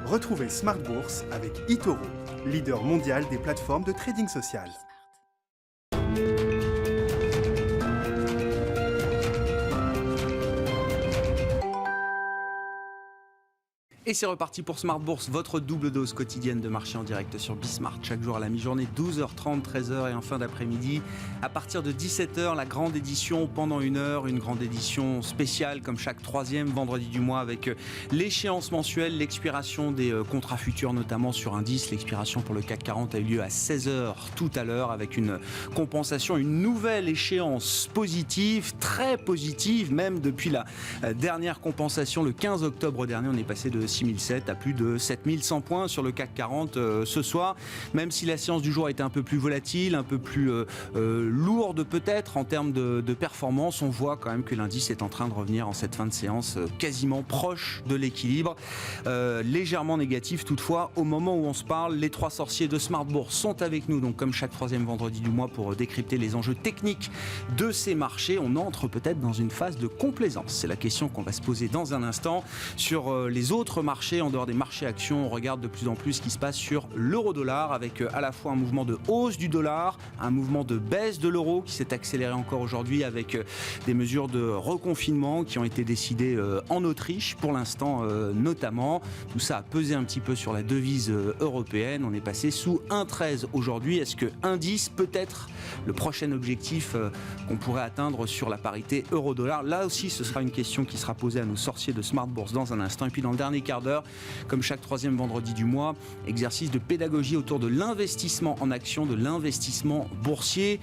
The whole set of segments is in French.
Retrouvez Smart Bourse avec eToro, leader mondial des plateformes de trading social. Et c'est reparti pour Smart Bourse, votre double dose quotidienne de marché en direct sur Bismart. Chaque jour à la mi-journée, 12h30, 13h et en fin d'après-midi. À partir de 17h, la grande édition pendant une heure. Une grande édition spéciale comme chaque troisième vendredi du mois avec l'échéance mensuelle, l'expiration des contrats futurs notamment sur indice. L'expiration pour le CAC 40 a eu lieu à 16h tout à l'heure avec une compensation, une nouvelle échéance positive, très positive même depuis la dernière compensation le 15 octobre dernier. On est passé de 6007 à plus de 7100 points sur le CAC 40 ce soir, même si la séance du jour a été un peu plus volatile, un peu plus lourde peut-être en termes de performance. On voit quand même que l'indice est en train de revenir en cette fin de séance quasiment proche de l'équilibre, légèrement négatif toutefois. Au moment où on se parle, les trois sorciers de Smart Bourse sont avec nous, donc comme chaque troisième vendredi du mois, pour décrypter les enjeux techniques de ces marchés. On entre peut-être dans une phase de complaisance, c'est la question qu'on va se poser dans un instant. Sur les autres marchés, en dehors des marchés actions, on regarde de plus en plus ce qui se passe sur l'euro-dollar avec à la fois un mouvement de hausse du dollar, un mouvement de baisse de l'euro qui s'est accéléré encore aujourd'hui avec des mesures de reconfinement qui ont été décidées en Autriche pour l'instant notamment. Tout ça a pesé un petit peu sur la devise européenne. On est passé sous 1,13 aujourd'hui. Est-ce que indice peut être le prochain objectif qu'on pourrait atteindre sur la parité euro-dollar? Là aussi, ce sera une question qui sera posée à nos sorciers de Smart Bourse dans un instant. Et puis dans le dernier quart d'heure, comme chaque troisième vendredi du mois, exercice de pédagogie autour de l'investissement en action, de l'investissement boursier.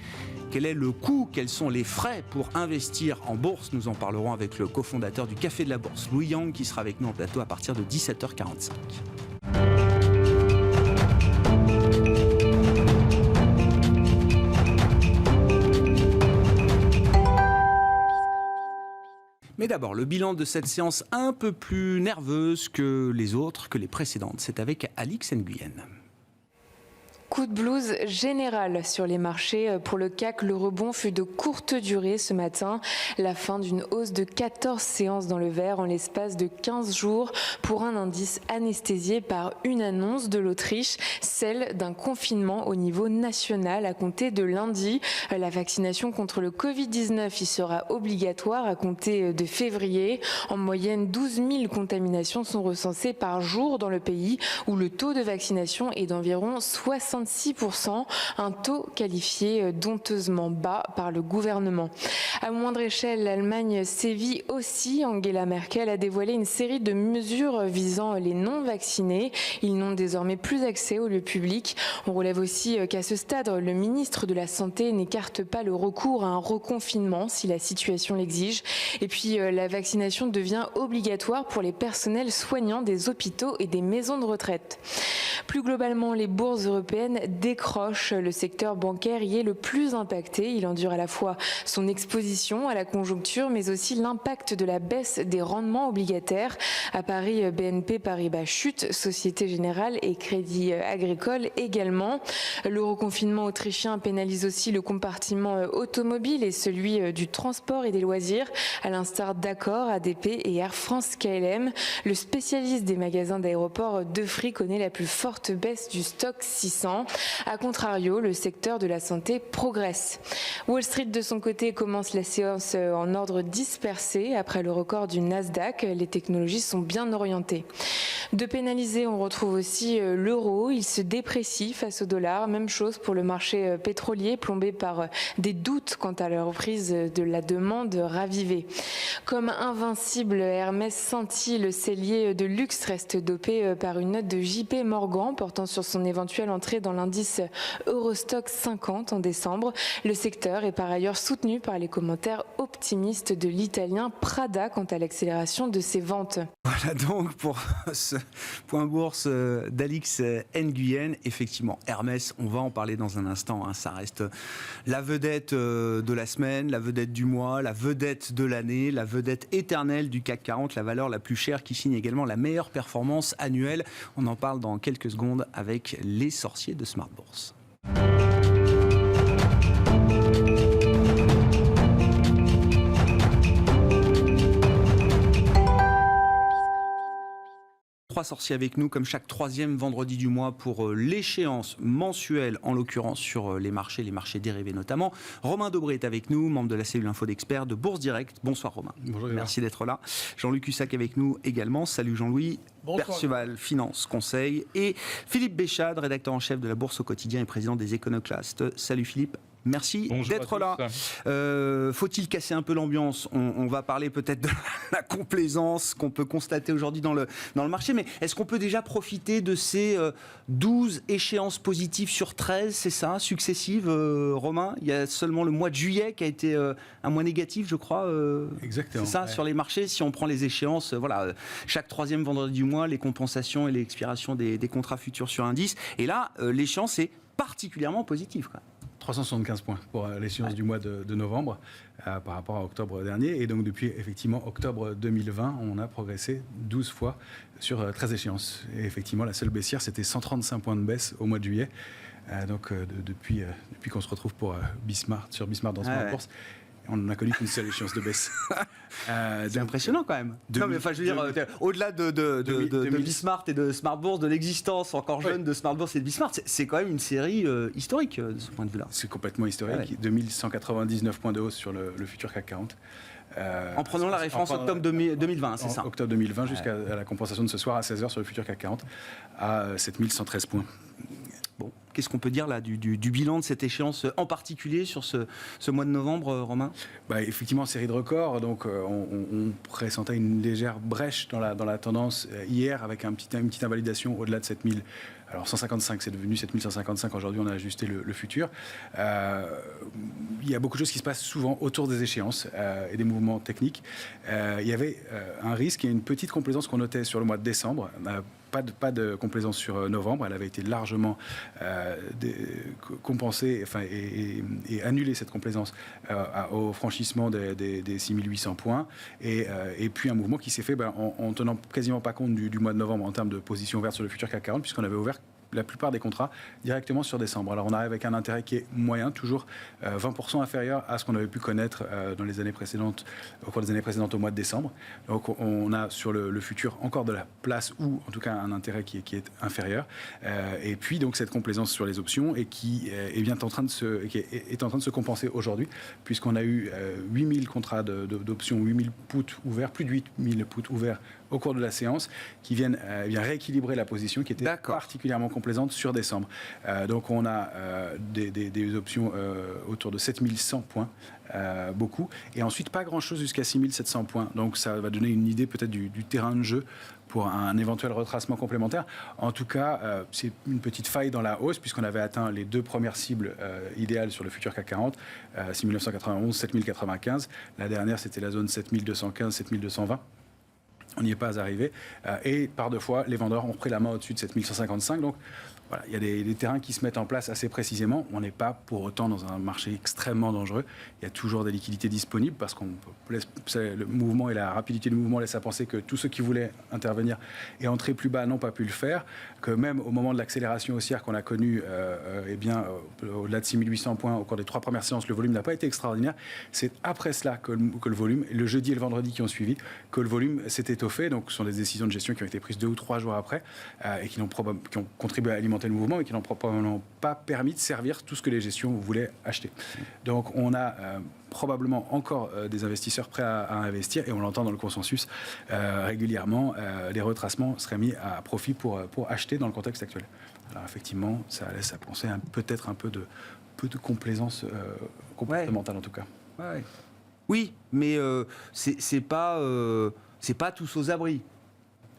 Quel est le coût? Quels sont les frais pour investir en bourse? Nous en parlerons avec le cofondateur du Café de la Bourse, Louis Yang, qui sera avec nous en plateau à partir de 17h45. Mais d'abord, le bilan de cette séance un peu plus nerveuse que les autres, que les précédentes. C'est avec Alix Nguyen. Coup de blues général sur les marchés. Pour le CAC, le rebond fut de courte durée ce matin. La fin d'une hausse de 14 séances dans le vert en l'espace de 15 jours pour un indice anesthésié par une annonce de l'Autriche, celle d'un confinement au niveau national à compter de lundi. La vaccination contre le Covid-19 y sera obligatoire à compter de février. En moyenne, 12 000 contaminations sont recensées par jour dans le pays où le taux de vaccination est d'environ 66%, un taux qualifié d'honteusement bas par le gouvernement. À moindre échelle, l'Allemagne sévit aussi. Angela Merkel a dévoilé une série de mesures visant les non-vaccinés. Ils n'ont désormais plus accès au lieu public. On relève aussi qu'à ce stade, le ministre de la Santé n'écarte pas le recours à un reconfinement si la situation l'exige. Et puis, la vaccination devient obligatoire pour les personnels soignants des hôpitaux et des maisons de retraite. Plus globalement, les bourses européennes décrochent. Le secteur bancaire y est le plus impacté. Il endure à la fois son exposition à la conjoncture, mais aussi l'impact de la baisse des rendements obligataires. À Paris, BNP Paribas chute, Société Générale et Crédit Agricole également. Le reconfinement autrichien pénalise aussi le compartiment automobile et celui du transport et des loisirs, à l'instar d'Accor, ADP et Air France KLM. Le spécialiste des magasins d'aéroports Defry connaît la plus forte baisse du stock 600. A contrario, le secteur de la santé progresse. Wall Street, de son côté, commence la séance en ordre dispersé. Après le record du Nasdaq, les technologies sont bien orientées. De pénalisé, on retrouve aussi l'euro. Il se déprécie face au dollar. Même chose pour le marché pétrolier, plombé par des doutes quant à la reprise de la demande ravivée. Comme invincible, Hermès scintille. Le cellier de luxe reste dopé par une note de JP Morgan portant sur son éventuelle entrée dans l'indice Eurostoxx 50 en décembre. Le secteur est par ailleurs soutenu par les commentaires optimistes de l'italien Prada quant à l'accélération de ses ventes. Voilà donc pour ce point bourse d'Alix Nguyen. Effectivement, Hermès, on va en parler dans un instant. Ça reste la vedette de la semaine, la vedette du mois, la vedette de l'année, la vedette éternelle du CAC 40, la valeur la plus chère qui signe également la meilleure performance annuelle. On en parle dans quelques secondes avec les sorciers de Smart Bourse. trois sorciers avec nous, comme chaque troisième vendredi du mois, pour l'échéance mensuelle, en l'occurrence sur les marchés dérivés notamment. Romain Dobré est avec nous, membre de la cellule info d'experts de Bourse Direct. Bonsoir Romain. Bonjour. Merci d'être là. Jean-Louis Cussac avec nous également. Salut Jean-Louis. Bonsoir. Perceval Finance Conseil. Et Philippe Béchade, rédacteur en chef de la Bourse au quotidien et président des Éconoclastes. Salut Philippe. Merci d'être là. Faut-il casser un peu l'ambiance ? On va parler peut-être de la complaisance qu'on peut constater aujourd'hui dans le marché, mais est-ce qu'on peut déjà profiter de ces 12 échéances positives sur 13, c'est ça, successives, Romain ? Il y a seulement le mois de juillet qui a été un mois négatif, je crois. Exactement. C'est ça, sur les marchés, si on prend les échéances, chaque troisième vendredi du mois, les compensations et les expirations des contrats futurs sur indice. Et là, l'échéance est particulièrement positive, quoi. 375 points pour l'échéance du mois de novembre par rapport à octobre dernier. Et donc depuis effectivement octobre 2020, on a progressé 12 fois sur 13 échéances. Et effectivement, la seule baissière, c'était 135 points de baisse au mois de juillet. Depuis qu'on se retrouve sur Bismart dans Smart Bourse, on n'a connu qu'une seule échéance de baisse. C'est impressionnant quand même. Au-delà de Bismart et de Smart Bourse, de l'existence encore jeune de Smart Bourse et de Bismart, c'est quand même une série historique de ce point de vue-là. C'est complètement historique. 2199 points de hausse sur le futur CAC 40. En prenant la référence octobre 2020, c'est ça. Octobre 2020 jusqu'à la compensation de ce soir à 16h sur le futur CAC 40 à 7113 points. Bon, qu'est-ce qu'on peut dire là du bilan de cette échéance, en particulier sur ce mois de novembre, Romain ? Effectivement, série de records. Donc, on pressentait une légère brèche dans la tendance hier avec une petite invalidation au-delà de 7000. Alors 155, c'est devenu 7155. Aujourd'hui, on a ajusté le futur. Il y a beaucoup de choses qui se passent souvent autour des échéances et des mouvements techniques. Il y avait un risque et une petite complaisance qu'on notait sur le mois de décembre. Pas de complaisance sur novembre. Elle avait été largement compensée et annulée, cette complaisance, au franchissement des 6800 points. Et puis un mouvement qui s'est fait en tenant quasiment pas compte du mois de novembre en termes de position ouverte sur le futur CAC 40, puisqu'on avait ouvert la plupart des contrats directement sur décembre. Alors on arrive avec un intérêt qui est moyen, toujours 20% inférieur à ce qu'on avait pu connaître dans les années précédentes, au cours des années précédentes au mois de décembre. Donc on a sur le futur encore de la place ou en tout cas un intérêt qui est inférieur. Et puis donc cette complaisance sur les options et qui est en train de se compenser aujourd'hui, puisqu'on a eu 8000 contrats d'options, 8000 puts ouverts, plus de 8000 puts ouverts au cours de la séance, qui viennent rééquilibrer la position qui était particulièrement complaisante sur décembre. Donc on a des options autour de 7100 points, beaucoup, et ensuite pas grand-chose jusqu'à 6700 points. Donc ça va donner une idée peut-être du terrain de jeu pour un éventuel retracement complémentaire. En tout cas, c'est une petite faille dans la hausse, puisqu'on avait atteint les deux premières cibles idéales sur le futur CAC 40, 6991, 7095. La dernière, c'était la zone 7215, 7220. On n'y est pas arrivé. Et par deux fois, les vendeurs ont pris la main au-dessus de 7155. Donc, voilà, il y a des terrains qui se mettent en place assez précisément. On n'est pas pour autant dans un marché extrêmement dangereux. Il y a toujours des liquidités disponibles parce qu'on le mouvement et la rapidité du mouvement laissent à penser que tous ceux qui voulaient intervenir et entrer plus bas n'ont pas pu le faire. Que même au moment de l'accélération haussière qu'on a connue, au-delà de 6800 points au cours des trois premières séances, le volume n'a pas été extraordinaire. C'est après cela que le volume, le jeudi et le vendredi qui ont suivi, que le volume s'est étoffé. Donc, ce sont des décisions de gestion qui ont été prises 2 ou 3 jours après et qui ont contribué à alimenter le mouvement et qui n'ont probablement pas permis de servir tout ce que les gestions voulaient acheter. Donc on a probablement encore des investisseurs prêts à investir, et on l'entend dans le consensus régulièrement, les retracements seraient mis à profit pour acheter dans le contexte actuel. Alors effectivement, ça laisse à penser peut-être un peu de complaisance comportementale en tout cas. Ouais. Oui, mais c'est pas tous aux abris.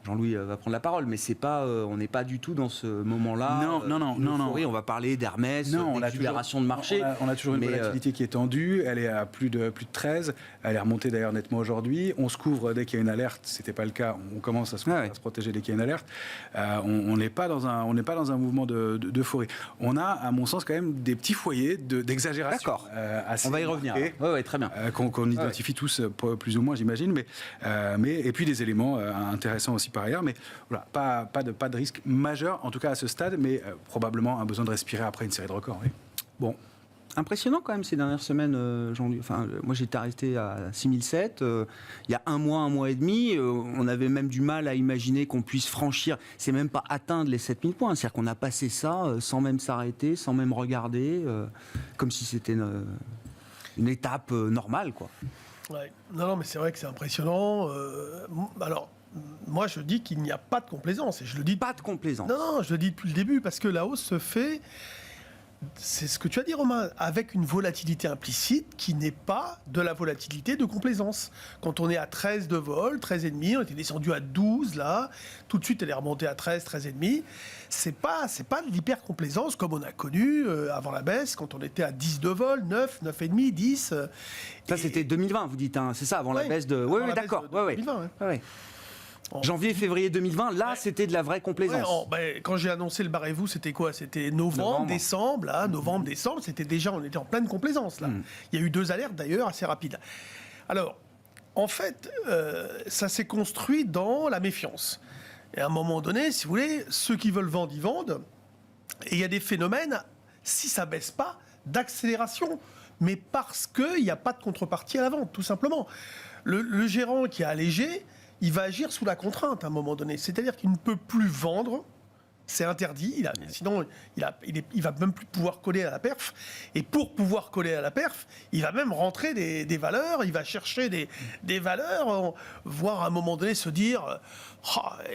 Jean-Louis va prendre la parole, mais c'est pas, on n'est pas du tout dans ce moment-là. Non. On va parler d'Hermès, d'exubération de marché. On a toujours une volatilité qui est tendue. Elle est à plus de 13. Elle est remontée d'ailleurs nettement aujourd'hui. On se couvre dès qu'il y a une alerte. C'était pas le cas. On commence à se protéger dès qu'il y a une alerte. On n'est pas dans un mouvement d'euphorie. On a, à mon sens, quand même des petits foyers d'exagération. D'accord. On va y revenir. Oui, très bien. Qu'on identifie tous plus ou moins, j'imagine. Et puis des éléments intéressants aussi par ailleurs, mais voilà, pas de risque majeur, en tout cas à ce stade, mais probablement un besoin de respirer après une série de records. Oui. Bon, Impressionnant quand même ces dernières semaines, Jean-Luc. Enfin, moi j'étais resté à 6007. Il y a un mois et demi, on avait même du mal à imaginer qu'on puisse franchir, c'est même pas atteindre les 7000 points. C'est-à-dire qu'on a passé ça sans même s'arrêter, sans même regarder, comme si c'était une étape normale, quoi. Ouais. Non, mais c'est vrai que c'est impressionnant. Alors, moi je dis qu'il n'y a pas de complaisance. Et je le dis. Pas de complaisance. Non, je le dis depuis le début, parce que la hausse se fait. C'est ce que tu as dit, Romain, avec une volatilité implicite qui n'est pas de la volatilité de complaisance. Quand on est à 13 de vol, 13,5, on était descendu à 12 là, tout de suite elle est remontée à 13, 13,5. C'est pas de l'hyper-complaisance comme on a connu avant la baisse, quand on était à 10 de vol, 9, 9,5, 10. Ça c'était 2020, vous dites, hein, c'est ça, avant la baisse de... Oui, d'accord. 2020, ouais. Janvier, février 2020, là, c'était de la vraie complaisance. Quand j'ai annoncé le barrez-vous, c'était quoi? C'était novembre, décembre. Là, novembre, décembre, c'était déjà, on était en pleine complaisance. Là. Il y a eu 2 alertes d'ailleurs assez rapides. Alors, en fait, ça s'est construit dans la méfiance. Et à un moment donné, si vous voulez, ceux qui veulent vendre, ils vendent. Et il y a des phénomènes, si ça baisse pas, d'accélération. Mais parce qu'il n'y a pas de contrepartie à la vente, tout simplement. Le gérant qui a allégé, il va agir sous la contrainte à un moment donné. C'est-à-dire qu'il ne peut plus vendre, c'est interdit, sinon il va même plus pouvoir coller à la perf. Et pour pouvoir coller à la perf, il va même rentrer des valeurs, il va chercher des valeurs, voire à un moment donné se dire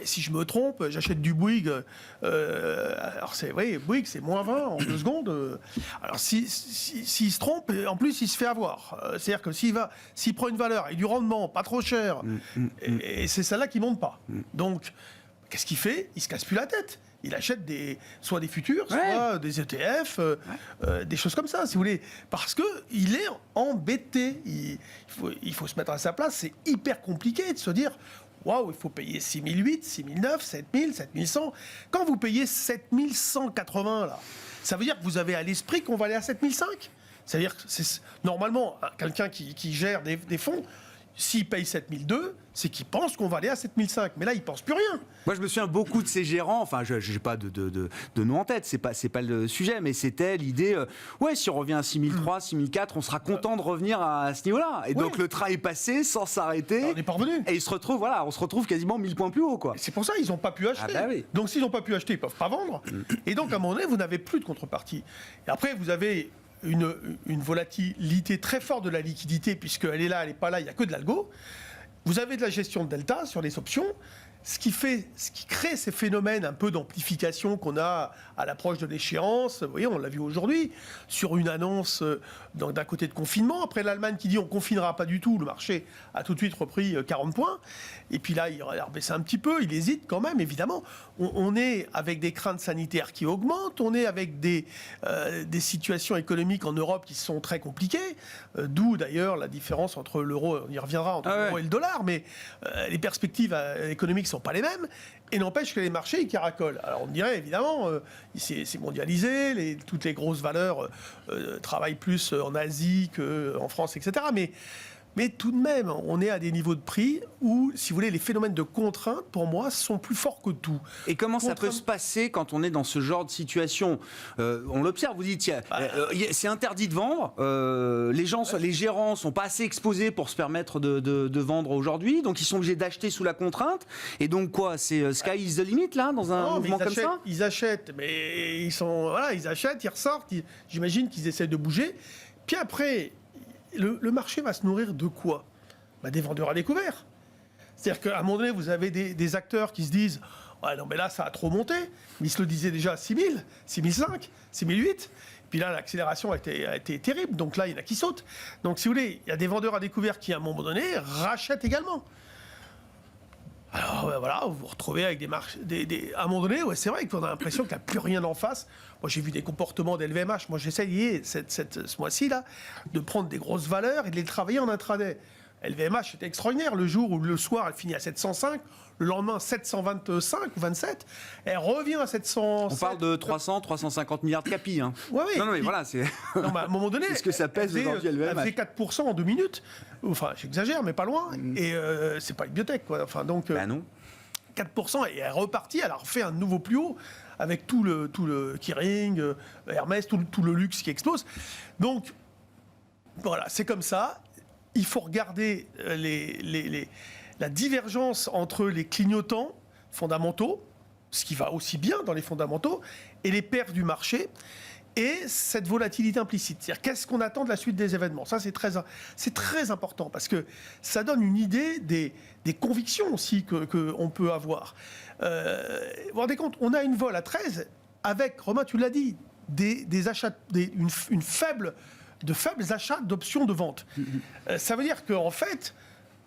si je me trompe, j'achète du Bouygues. Alors Bouygues c'est moins 20 en 2 secondes. Alors s'il se trompe, en plus il se fait avoir. C'est-à-dire que s'il prend une valeur et du rendement pas trop cher, et c'est celle-là qui monte pas. Donc qu'est-ce qu'il fait? Il se casse plus la tête. Il achète soit des futurs, soit des ETF, des choses comme ça, si vous voulez. Parce qu'il est embêté. Il faut se mettre à sa place. C'est hyper compliqué de se dire waouh, il faut payer 6008, 6009, 7000, 7100. Quand vous payez 7180, là, ça veut dire que vous avez à l'esprit qu'on va aller à 7005. C'est-à-dire que normalement, quelqu'un qui gère des fonds, s'il paye 7002, c'est qu'il pense qu'on va aller à 7005. Mais là, il ne pense plus rien. Moi, je me souviens beaucoup de ces gérants, enfin, je n'ai pas de nom en tête, c'est pas le sujet, mais c'était l'idée, si on revient à 6003, 6004, on sera content de revenir à ce niveau-là. Et donc, le train est passé sans s'arrêter. On n'est pas revenu. Et on se retrouve quasiment 1000 points plus haut, quoi. C'est pour ça qu'ils n'ont pas pu acheter. Oui. Donc, s'ils n'ont pas pu acheter, ils ne peuvent pas vendre. Et donc, à un moment donné, vous n'avez plus de contrepartie. Et après, vous avez une volatilité très forte de la liquidité, puisqu'elle est là, elle n'est pas là, il n'y a que de l'algo. Vous avez de la gestion de delta sur les options, ce qui crée ces phénomènes un peu d'amplification qu'on a à l'approche de l'échéance. Vous voyez, on l'a vu aujourd'hui sur une annonce d'un côté de confinement. Après l'Allemagne qui dit on ne confinera pas du tout, le marché a tout de suite repris 40 points. Et puis là, il a rebaissé un petit peu, il hésite quand même, évidemment. On est avec des craintes sanitaires qui augmentent, on est avec des situations économiques en Europe qui sont très compliquées, d'où d'ailleurs la différence entre l'euro, on y reviendra, entre l'euro et le dollar, mais les perspectives économiques ne sont pas les mêmes, et n'empêche que les marchés, ils caracolent. Alors on dirait évidemment, c'est mondialisé, toutes les grosses valeurs travaillent plus en Asie qu'en France, etc. Mais tout de même, on est à des niveaux de prix où, si vous voulez, les phénomènes de contrainte, pour moi, sont plus forts que tout. Et comment ça peut se passer quand on est dans ce genre de situation? On l'observe, vous dites, c'est interdit de vendre, les gérants ne sont pas assez exposés pour se permettre de vendre aujourd'hui, donc ils sont obligés d'acheter sous la contrainte. Et donc quoi, c'est sky is the limit, là, dans un mouvement comme ça? Ils achètent, mais ils achètent, ils ressortent, j'imagine qu'ils essaient de bouger. Puis après... Le marché va se nourrir de quoi? Des vendeurs à découvert. C'est-à-dire qu'à un moment donné, vous avez des acteurs qui se disent « Ouais, non, mais là, ça a trop monté. » Mais ils se le disaient déjà à 6000, 6005, 6008. Puis là, l'accélération a été terrible. Donc là, il y en a qui sautent. Donc, si vous voulez, il y a des vendeurs à découvert qui, à un moment donné, rachètent également. Alors voilà, vous vous retrouvez avec des marches... À un moment donné, c'est vrai qu'on a l'impression qu'il n'y a plus rien en face. Moi, j'ai vu des comportements d'LVMH. Moi, j'ai essayé, ce mois-ci, là, de prendre des grosses valeurs et de les travailler en intraday. LVMH, c'était extraordinaire. Le jour où le soir, elle finit à 705, le lendemain, 725 ou 27, elle revient à 700. On parle de 350 milliards de capi. Hein. Oui. Non, mais voilà, c'est... Non, mais à un moment donné... C'est ce que ça pèse aujourd'hui, LVMH. Elle fait 4% en 2 minutes. Enfin, j'exagère, mais pas loin. Et c'est pas une biotech, quoi. Enfin, donc... non. 4%, et elle est repartie, elle a refait un nouveau plus haut avec tout le Kering, Hermès, tout le luxe qui explose. Donc, voilà, c'est comme ça. Il faut regarder la divergence entre les clignotants fondamentaux, ce qui va aussi bien dans les fondamentaux, et les perfs du marché, et cette volatilité implicite. C'est-à-dire, qu'est-ce qu'on attend de la suite des événements ? Ça, c'est très important, parce que ça donne une idée des convictions aussi qu'on peut avoir. Vous vous rendez compte, on a une vol à 13, avec, Romain, tu l'as dit, des achats, de faibles achats d'options de vente. Ça veut dire qu'en fait,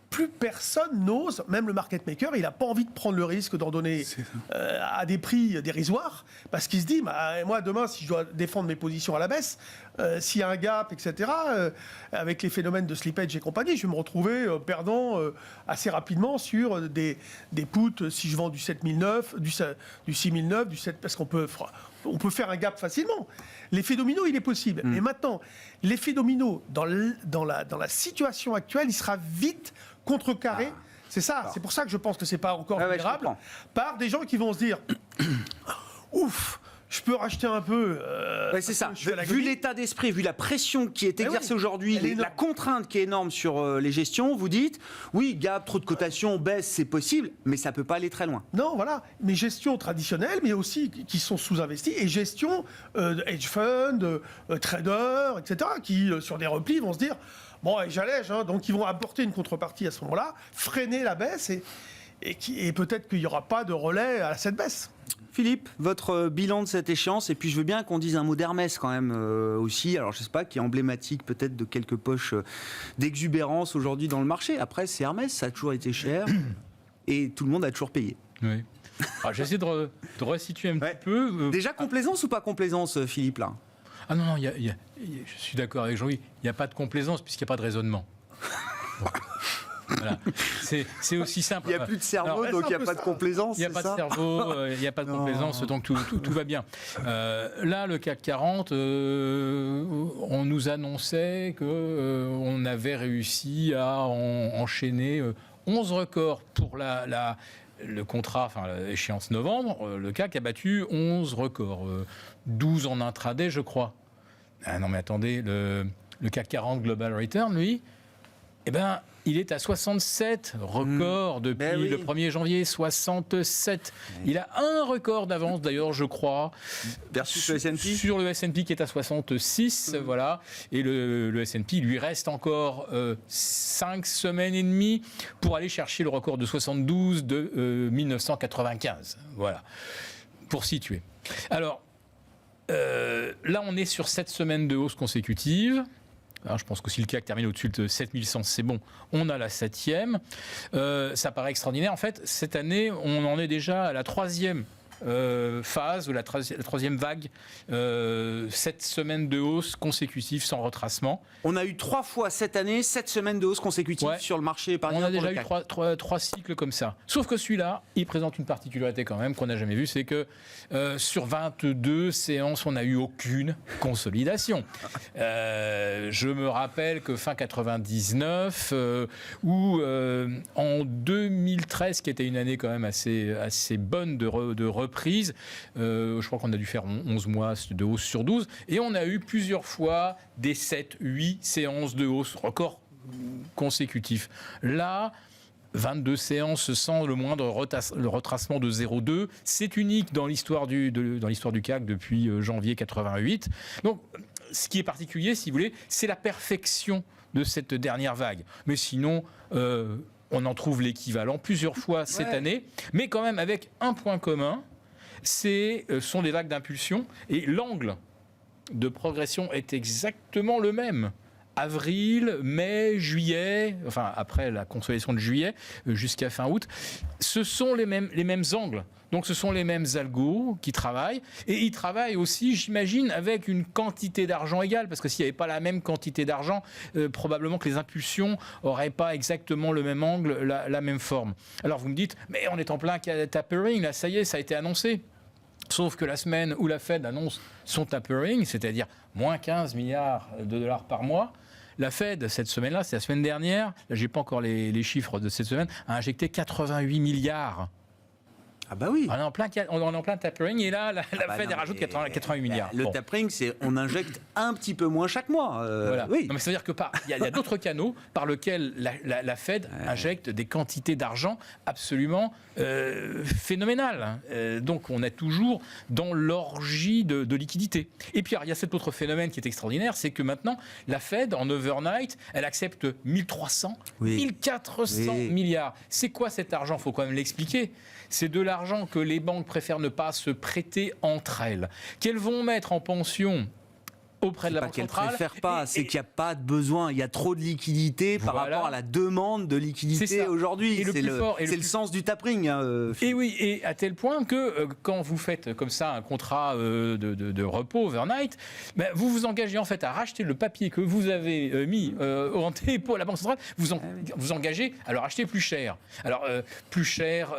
plus personne n'ose, même le market maker, il n'a pas envie de prendre le risque d'en donner à des prix dérisoires, parce qu'il se dit, moi demain, si je dois défendre mes positions à la baisse, s'il y a un gap, etc., avec les phénomènes de slippage et compagnie, je vais me retrouver perdant assez rapidement sur des puts, si je vends du 7009, du 6009, du 7, parce qu'on peut faire un gap facilement. L'effet domino, il est possible. Et maintenant, l'effet domino, dans la situation actuelle, il sera vite contrecarré. C'est ça. C'est pour ça que je pense que c'est pas encore vulnérable. Par des gens qui vont se dire ouf, je peux racheter un peu. C'est ça. Vu l'état d'esprit, vu la pression qui est exercée aujourd'hui, la contrainte qui est énorme sur les gestions, vous dites oui, gap, trop de cotations, baisse, c'est possible, mais ça peut pas aller très loin. Non, voilà. Mais gestion traditionnelle, mais aussi qui sont sous-investies, et gestion hedge fund, traders, etc., qui sur des replis vont se dire bon, j'allège, donc ils vont apporter une contrepartie à ce moment-là, freiner la baisse, et peut-être qu'il n'y aura pas de relais à cette baisse. Philippe, votre bilan de cette échéance, et puis je veux bien qu'on dise un mot d'Hermès quand même aussi, alors je ne sais pas, qui est emblématique peut-être de quelques poches d'exubérance aujourd'hui dans le marché. Après, c'est Hermès, ça a toujours été cher, et tout le monde a toujours payé. Oui. J'essaie de resituer un petit peu. Déjà complaisance ou pas complaisance, Philippe, là ? Ah non, je suis d'accord avec Jean-Louis, il n'y a pas de complaisance puisqu'il n'y a pas de raisonnement. Voilà. C'est aussi simple. Il n'y a plus de cerveau, donc il n'y a pas de complaisance. Il n'y a pas de cerveau, il n'y a pas de complaisance, donc tout va bien. Là, le CAC 40, on nous annonçait qu'on avait réussi à enchaîner 11 records pour le contrat, enfin l'échéance novembre. Le CAC a battu 11 records, 12 en intraday, je crois. Ah non, mais attendez, le CAC 40 Global Return, lui, il est à 67 records depuis le 1er janvier, 67. Il a un record d'avance d'ailleurs, je crois, versus le S&P. Sur le S&P qui est à 66, voilà. Et le S&P lui reste encore 5 semaines et demie pour aller chercher le record de 72 de 1995. Voilà, pour situer. Alors, là on est sur 7 semaines de hausse consécutive. Alors, je pense que si le CAC termine au-dessus de 7100, c'est bon. On a la 7e. Ça paraît extraordinaire. En fait, cette année, on en est déjà à la 3e phase, ou la troisième vague. 7 semaines de hausse consécutive sans retracement. On a eu 3 fois cette année 7 semaines de hausse consécutive sur le marché parisien. On a déjà eu 3 cycles comme ça. Sauf que celui-là, il présente une particularité quand même qu'on n'a jamais vue, c'est que sur 22 séances, on n'a eu aucune consolidation. Je me rappelle que fin 99, ou en 2013, qui était une année quand même assez bonne de reprise, je crois qu'on a dû faire 11 mois de hausse sur 12, et on a eu plusieurs fois des 7, 8 séances de hausse, record consécutif. Là, 22 séances sans le moindre retracement de 0,2. C'est unique dans l'histoire du CAC depuis janvier 88. Donc, ce qui est particulier, si vous voulez, c'est la perfection de cette dernière vague. Mais sinon, on en trouve l'équivalent plusieurs fois cette année, mais quand même avec un point commun, sont des vagues d'impulsion, et l'angle de progression est exactement le même. Avril, mai, juillet, enfin après la consolidation de juillet jusqu'à fin août, ce sont les mêmes angles. Donc ce sont les mêmes algos qui travaillent, et ils travaillent aussi, j'imagine, avec une quantité d'argent égale, parce que s'il n'y avait pas la même quantité d'argent, probablement que les impulsions n'auraient pas exactement le même angle, la même forme. Alors vous me dites, mais on est en plein tapering, là ça y est, ça a été annoncé. Sauf que la semaine où la Fed annonce son tapering, c'est-à-dire moins 15 milliards de dollars par mois, la Fed, cette semaine-là, c'est la semaine dernière, là j'ai pas encore les chiffres de cette semaine, a injecté 88 milliards. Ah bah oui. On est en plein tapering et là, la Fed rajoute 88 milliards. Le tapering, c'est on injecte un petit peu moins chaque mois. Voilà. Oui. Non, mais ça veut dire que il y a d'autres canaux par lesquels la Fed injecte des quantités d'argent absolument phénoménales. Donc on est toujours dans l'orgie de liquidité. Et puis il y a cet autre phénomène qui est extraordinaire, c'est que maintenant la Fed en overnight, elle accepte 1300, 1400 milliards. C'est quoi cet argent ? Il faut quand même l'expliquer. C'est de l'argent que les banques préfèrent ne pas se prêter entre elles, qu'elles vont mettre en pension auprès de la Banque centrale. C'est pas qu'elle préfère pas, c'est qu'il n'y a pas de besoin. Il y a trop de liquidité par rapport à la demande de liquidité aujourd'hui. C'est le sens du tapering. Et oui, et à tel point que quand vous faites comme ça un contrat de repos overnight, vous vous engagez en fait à racheter le papier que vous avez mis en dépôt à la Banque centrale, vous engagez à le racheter plus cher. Alors, plus cher,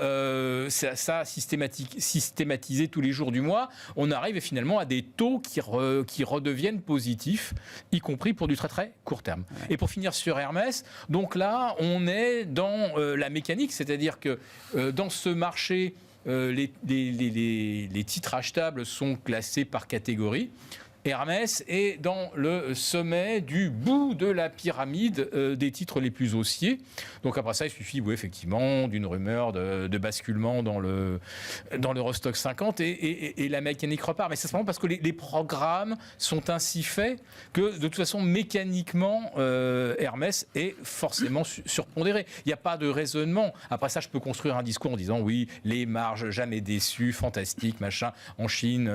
ça systématisé tous les jours du mois, on arrive finalement à des taux qui redeviennent positif, y compris pour du très très court terme. Ouais. Et pour finir sur Hermès, donc là, on est dans la mécanique, c'est-à-dire que dans ce marché, les titres achetables sont classés par catégorie. Hermès est dans le sommet du bout de la pyramide des titres les plus haussiers. Donc après ça, il suffit effectivement d'une rumeur de basculement dans l'Eurostoxx 50 et la mécanique repart. Mais c'est simplement parce que les programmes sont ainsi faits que de toute façon, mécaniquement, Hermès est forcément surpondéré. Il n'y a pas de raisonnement. Après ça, je peux construire un discours en disant oui, les marges jamais déçues, fantastique, machin. En Chine,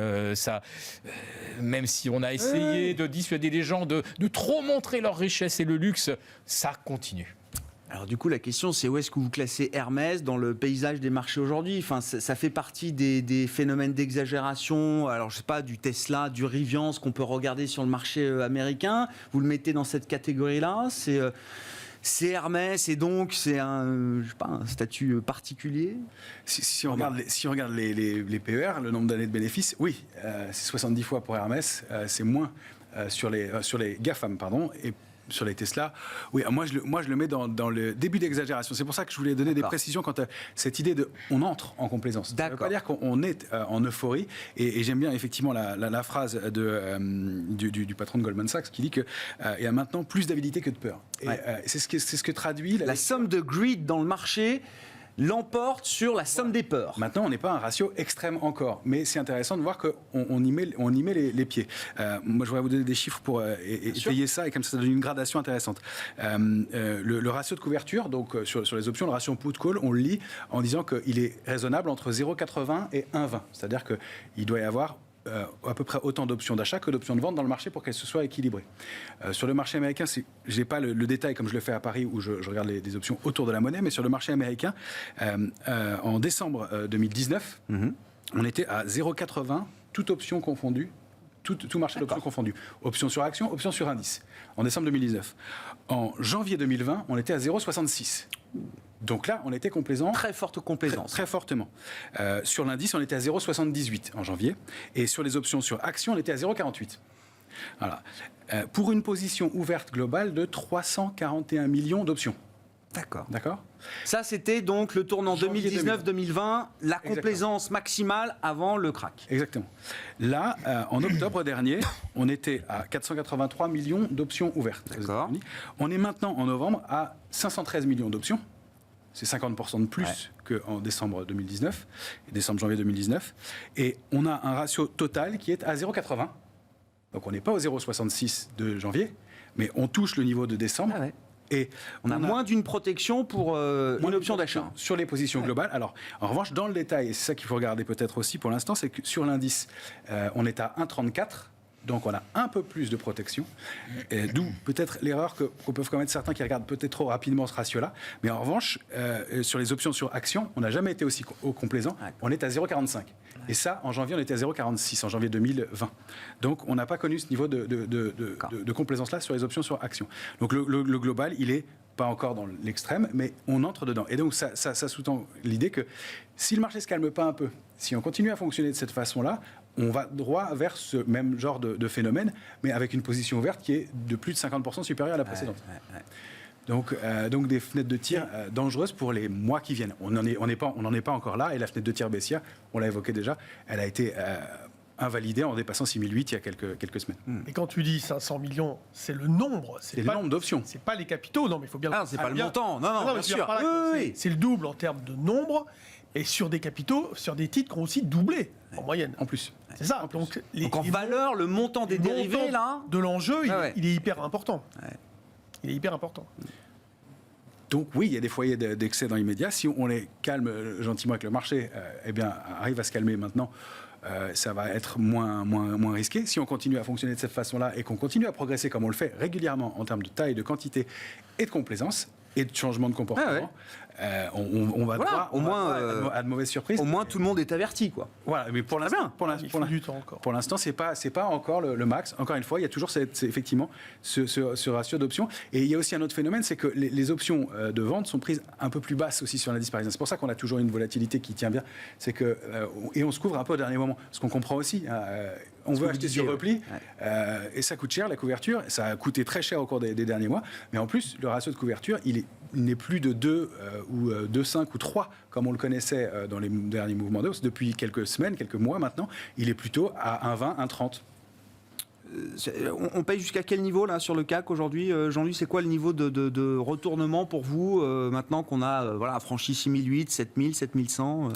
même si on a essayé de dissuader les gens de trop montrer leur richesse et le luxe, ça continue. Alors du coup, la question, c'est où est-ce que vous classez Hermès dans le paysage des marchés aujourd'hui ? Enfin, ça fait partie des phénomènes d'exagération, alors je sais pas, du Tesla, du Rivian, ce qu'on peut regarder sur le marché américain. Vous le mettez dans cette catégorie-là ? C'est Hermès et donc c'est un statut particulier. Si on regarde les PER, le nombre d'années de bénéfices, oui, c'est 70 fois pour Hermès, c'est moins sur les GAFAM, et sur les Tesla. Oui, moi je le mets dans le début d'exagération. C'est pour ça que je voulais donner des précisions quant à cette idée de on entre en complaisance. Ça ne veut pas dire qu'on est en euphorie. Et j'aime bien effectivement la phrase du patron de Goldman Sachs qui dit qu'il y a maintenant plus d'avidité que de peur. Et c'est ce que traduit la somme de greed dans le marché l'emporte sur la somme des peurs. Maintenant, on n'est pas à un ratio extrême encore, mais c'est intéressant de voir qu'on y met les pieds. Moi, je voudrais vous donner des chiffres pour étayer ça, et comme ça donne une gradation intéressante. Le ratio de couverture, donc sur les options, le ratio put-call, on le lit en disant qu'il est raisonnable entre 0,80 et 1,20. C'est-à-dire qu'il doit y avoir à peu près autant d'options d'achat que d'options de vente dans le marché pour qu'elles se soient équilibrées. Sur le marché américain, je n'ai pas le détail comme je le fais à Paris où je regarde des options autour de la monnaie, mais sur le marché américain, en décembre 2019, on était à 0,80, toute option confondue, tout marché d'options confondu. Option sur action, option sur indice, en décembre 2019. En janvier 2020, on était à 0,66. Donc là, on était complaisant. Très forte complaisance. Très fortement. Sur l'indice, on était à 0,78 en janvier. Et sur les options sur actions, on était à 0,48. Voilà. Pour une position ouverte globale de 341 millions d'options. D'accord. Ça, c'était donc le tournant 2019-2020, la complaisance maximale avant le crack. Exactement. Là, en octobre dernier, on était à 483 millions d'options ouvertes. D'accord. On est maintenant, en novembre, à 513 millions d'options. C'est 50% de plus qu'en décembre 2019 et décembre-janvier 2019. Et on a un ratio total qui est à 0,80. Donc on n'est pas au 0,66 de janvier, mais on touche le niveau de décembre. Et on a moins d'une protection pour une option d'achat. Sur les positions globales. Alors, en revanche, dans le détail, et c'est ça qu'il faut regarder peut-être aussi pour l'instant, c'est que sur l'indice, on est à 1,34. Donc on a un peu plus de protection, d'où peut-être l'erreur qu'on peut commettre certains qui regardent peut-être trop rapidement ce ratio-là. Mais en revanche, sur les options sur actions, on n'a jamais été aussi complaisant. On est à 0,45. Et ça, en janvier, on était à 0,46, en janvier 2020. Donc on n'a pas connu ce niveau de complaisance-là sur les options sur actions. Donc le global, il est pas encore dans l'extrême, mais on entre dedans. Et donc ça sous-tend l'idée que si le marché ne se calme pas un peu, si on continue à fonctionner de cette façon-là, on va droit vers ce même genre de phénomène, mais avec une position ouverte qui est de plus de 50% supérieure à la précédente. Donc des fenêtres de tir dangereuses pour les mois qui viennent. On n'en est pas encore là, et la fenêtre de tir baissière, on l'a évoqué déjà, elle a été invalidée en dépassant 6008 il y a quelques semaines. Et quand tu dis 500 millions, c'est le nombre. C'est le nombre d'options. C'est pas les capitaux, non, mais il faut bien... C'est pas le montant, non, bien sûr. C'est le double en termes de nombre, et sur des capitaux, sur des titres qui ont aussi doublé, en moyenne. En plus. C'est ça. Donc en valeur, le montant des dérivés, là... de l'enjeu, il est hyper important. Ouais. Il est hyper important. Donc oui, il y a des foyers d'excès dans l'immédiat. Si on les calme gentiment avec le marché, arrive à se calmer maintenant, ça va être moins risqué. Si on continue à fonctionner de cette façon-là et qu'on continue à progresser comme on le fait régulièrement en termes de taille, de quantité et de complaisance et de changement de comportement, on va droit au moins à de mauvaises surprises. Au moins tout le monde est averti, quoi. Voilà, mais pour l'instant, c'est pas encore le max. Encore une fois, il y a toujours effectivement ce ratio d'options. Et il y a aussi un autre phénomène, c'est que les options de vente sont prises un peu plus basses aussi sur l'indice parisien. C'est pour ça qu'on a toujours une volatilité qui tient bien. C'est que et on se couvre un peu au dernier moment. Ce qu'on comprend aussi. On veut acheter sur repli, et ça coûte cher la couverture. Ça a coûté très cher au cours des derniers mois. Mais en plus, le ratio de couverture, il n'est plus de 2 ou 2,5 ou 3 comme on le connaissait dans les derniers mouvements de hausse. Depuis quelques semaines, quelques mois maintenant, il est plutôt à 1,20, 1,30. On paye jusqu'à quel niveau là sur le CAC aujourd'hui, Jean-Louis? C'est quoi le niveau de retournement pour vous maintenant qu'on a franchi 6008, 7000, 7100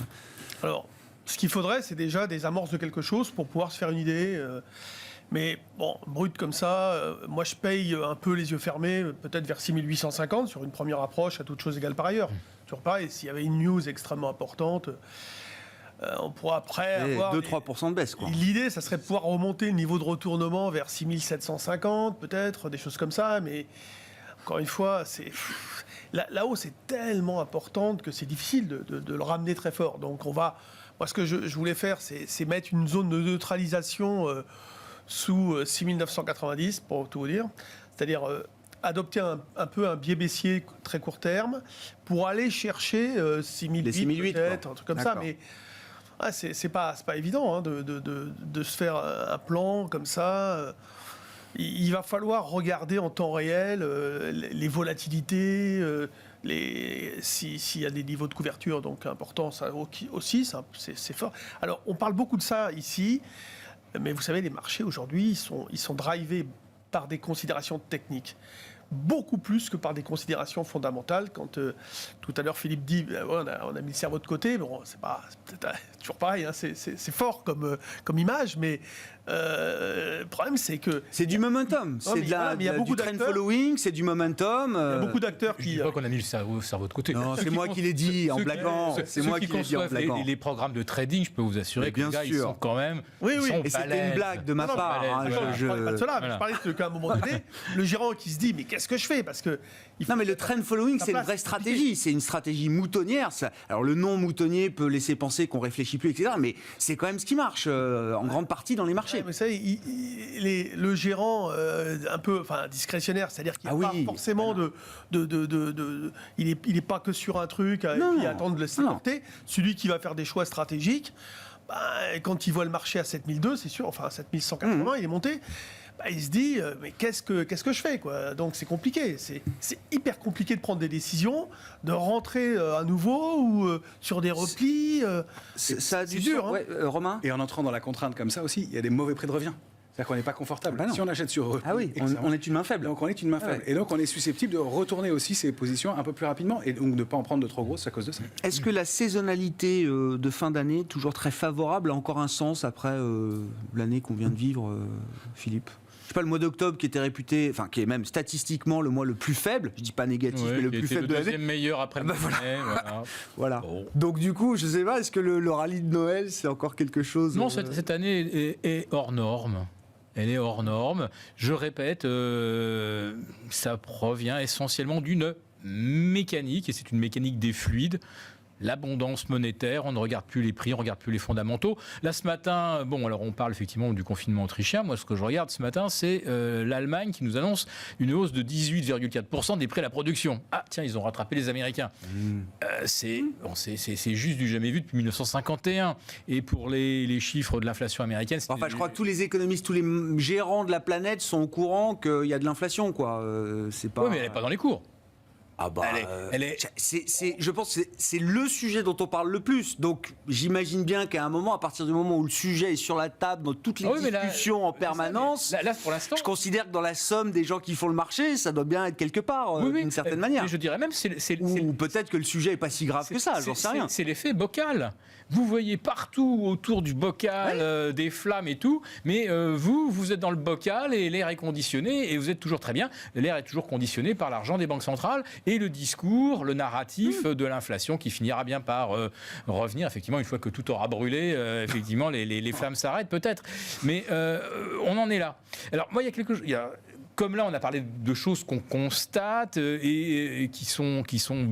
Alors, ce qu'il faudrait, c'est déjà des amorces de quelque chose pour pouvoir se faire une idée. Mais bon, brut comme ça, moi je paye un peu les yeux fermés, peut-être vers 6850 sur une première approche, à toute chose égale par ailleurs. Toujours pareil, s'il y avait une news extrêmement importante, on pourra après avoir 2-3% de baisse, quoi. L'idée, ça serait de pouvoir remonter le niveau de retournement vers 6750, peut-être, des choses comme ça. Mais encore une fois, la hausse est tellement importante que c'est difficile de le ramener très fort. Donc moi, ce que je voulais faire, c'est mettre une zone de neutralisation sous 6990, pour tout vous dire. C'est-à-dire adopter un peu un biais baissier très court terme pour aller chercher 6008 peut-être, un truc comme ça. Mais c'est pas évident de se faire un plan comme ça. Il va falloir regarder en temps réel les volatilités, s'il y a des niveaux de couverture donc importants, ça aussi, c'est fort. Alors, on parle beaucoup de ça ici, mais vous savez, les marchés aujourd'hui, ils sont drivés par des considérations techniques. Beaucoup plus que par des considérations fondamentales. Quand tout à l'heure Philippe dit on a mis le cerveau de côté, bon, c'est peut-être toujours pareil, c'est fort comme image, mais le problème c'est que c'est du momentum, c'est du trend following, c'est du momentum. Il y a beaucoup d'acteurs qui. Je ne dis pas qu'on a mis le cerveau de côté. Non, c'est moi qui l'ai dit en blaguant. C'est moi qui l'ai dit en blaguant. Les programmes de trading, je peux vous assurer que les gars, ils sont quand même. Oui. Et c'était une blague de ma part. Je parlais pas de cela, mais je parlais qu'à un moment donné, le gérant qui se dit mais qu'est-ce que je fais? Parce que non, mais le trend following, c'est une vraie stratégie. C'est une stratégie moutonnière. Alors le nom moutonnier peut laisser penser qu'on réfléchit plus, etc. Mais c'est quand même ce qui marche en grande partie dans les marchés. Ouais, mais ça, le gérant un peu, discrétionnaire, c'est-à-dire qu'il n'est pas forcément il n'est pas que sur un truc et puis attendre de le laisser porter. Celui qui va faire des choix stratégiques, quand il voit le marché à 7002, c'est sûr, 7180, il est monté. Il se dit mais qu'est-ce que je fais, quoi. Donc c'est compliqué, c'est hyper compliqué de prendre des décisions, de rentrer à nouveau ou sur des replis. C'est dur, Romain. Et en entrant dans la contrainte comme ça aussi, il y a des mauvais prix de revient. C'est-à-dire qu'on n'est pas confortable. Si on achète sur repli, on est une main faible. Donc on est une main faible. Et donc on est susceptible de retourner aussi ses positions un peu plus rapidement et donc de ne pas en prendre de trop grosses à cause de ça. Est-ce que la saisonnalité de fin d'année, toujours très favorable, a encore un sens après l'année qu'on vient de vivre, Philippe? Je sais pas, le mois d'octobre qui était réputé, qui est même statistiquement le mois le plus faible, je dis pas négatif, mais le plus faible de l'année. Le deuxième meilleur après le voilà. Bon. Donc du coup, je sais pas, est-ce que le rallye de Noël, c'est encore quelque chose? Non, cette année est hors norme. Elle est hors norme. Je répète, ça provient essentiellement d'une mécanique, et c'est une mécanique des fluides. L'abondance monétaire, on ne regarde plus les prix, on ne regarde plus les fondamentaux. Là, ce matin, alors on parle effectivement du confinement autrichien. Moi, ce que je regarde ce matin, c'est l'Allemagne qui nous annonce une hausse de 18,4% des prix à la production. Ah, tiens, ils ont rattrapé les Américains. C'est juste du jamais vu depuis 1951. Et pour les chiffres de l'inflation américaine... je crois que tous les économistes, tous les gérants de la planète sont au courant qu'il y a de l'inflation, quoi. Oui, mais elle n'est pas dans les cours. Ah bah, Elle est... je pense que c'est le sujet dont on parle le plus. Donc, j'imagine bien qu'à un moment, à partir du moment où le sujet est sur la table, dans toutes les discussions en permanence, là, pour l'instant, je considère que dans la somme des gens qui font le marché, ça doit bien être quelque part, d'une certaine manière. Je dirais même, ou peut-être que le sujet n'est pas si grave que ça, j'en sais rien. C'est l'effet bocal. Vous voyez partout autour du bocal des flammes et tout, mais vous êtes dans le bocal et l'air est conditionné et vous êtes toujours très bien. L'air est toujours conditionné par l'argent des banques centrales et le discours, le narratif de l'inflation qui finira bien par revenir. Effectivement, une fois que tout aura brûlé, effectivement, les flammes s'arrêtent peut-être. Mais on en est là. Alors, moi, il y a quelque chose... Comme là, on a parlé de choses qu'on constate et qui sont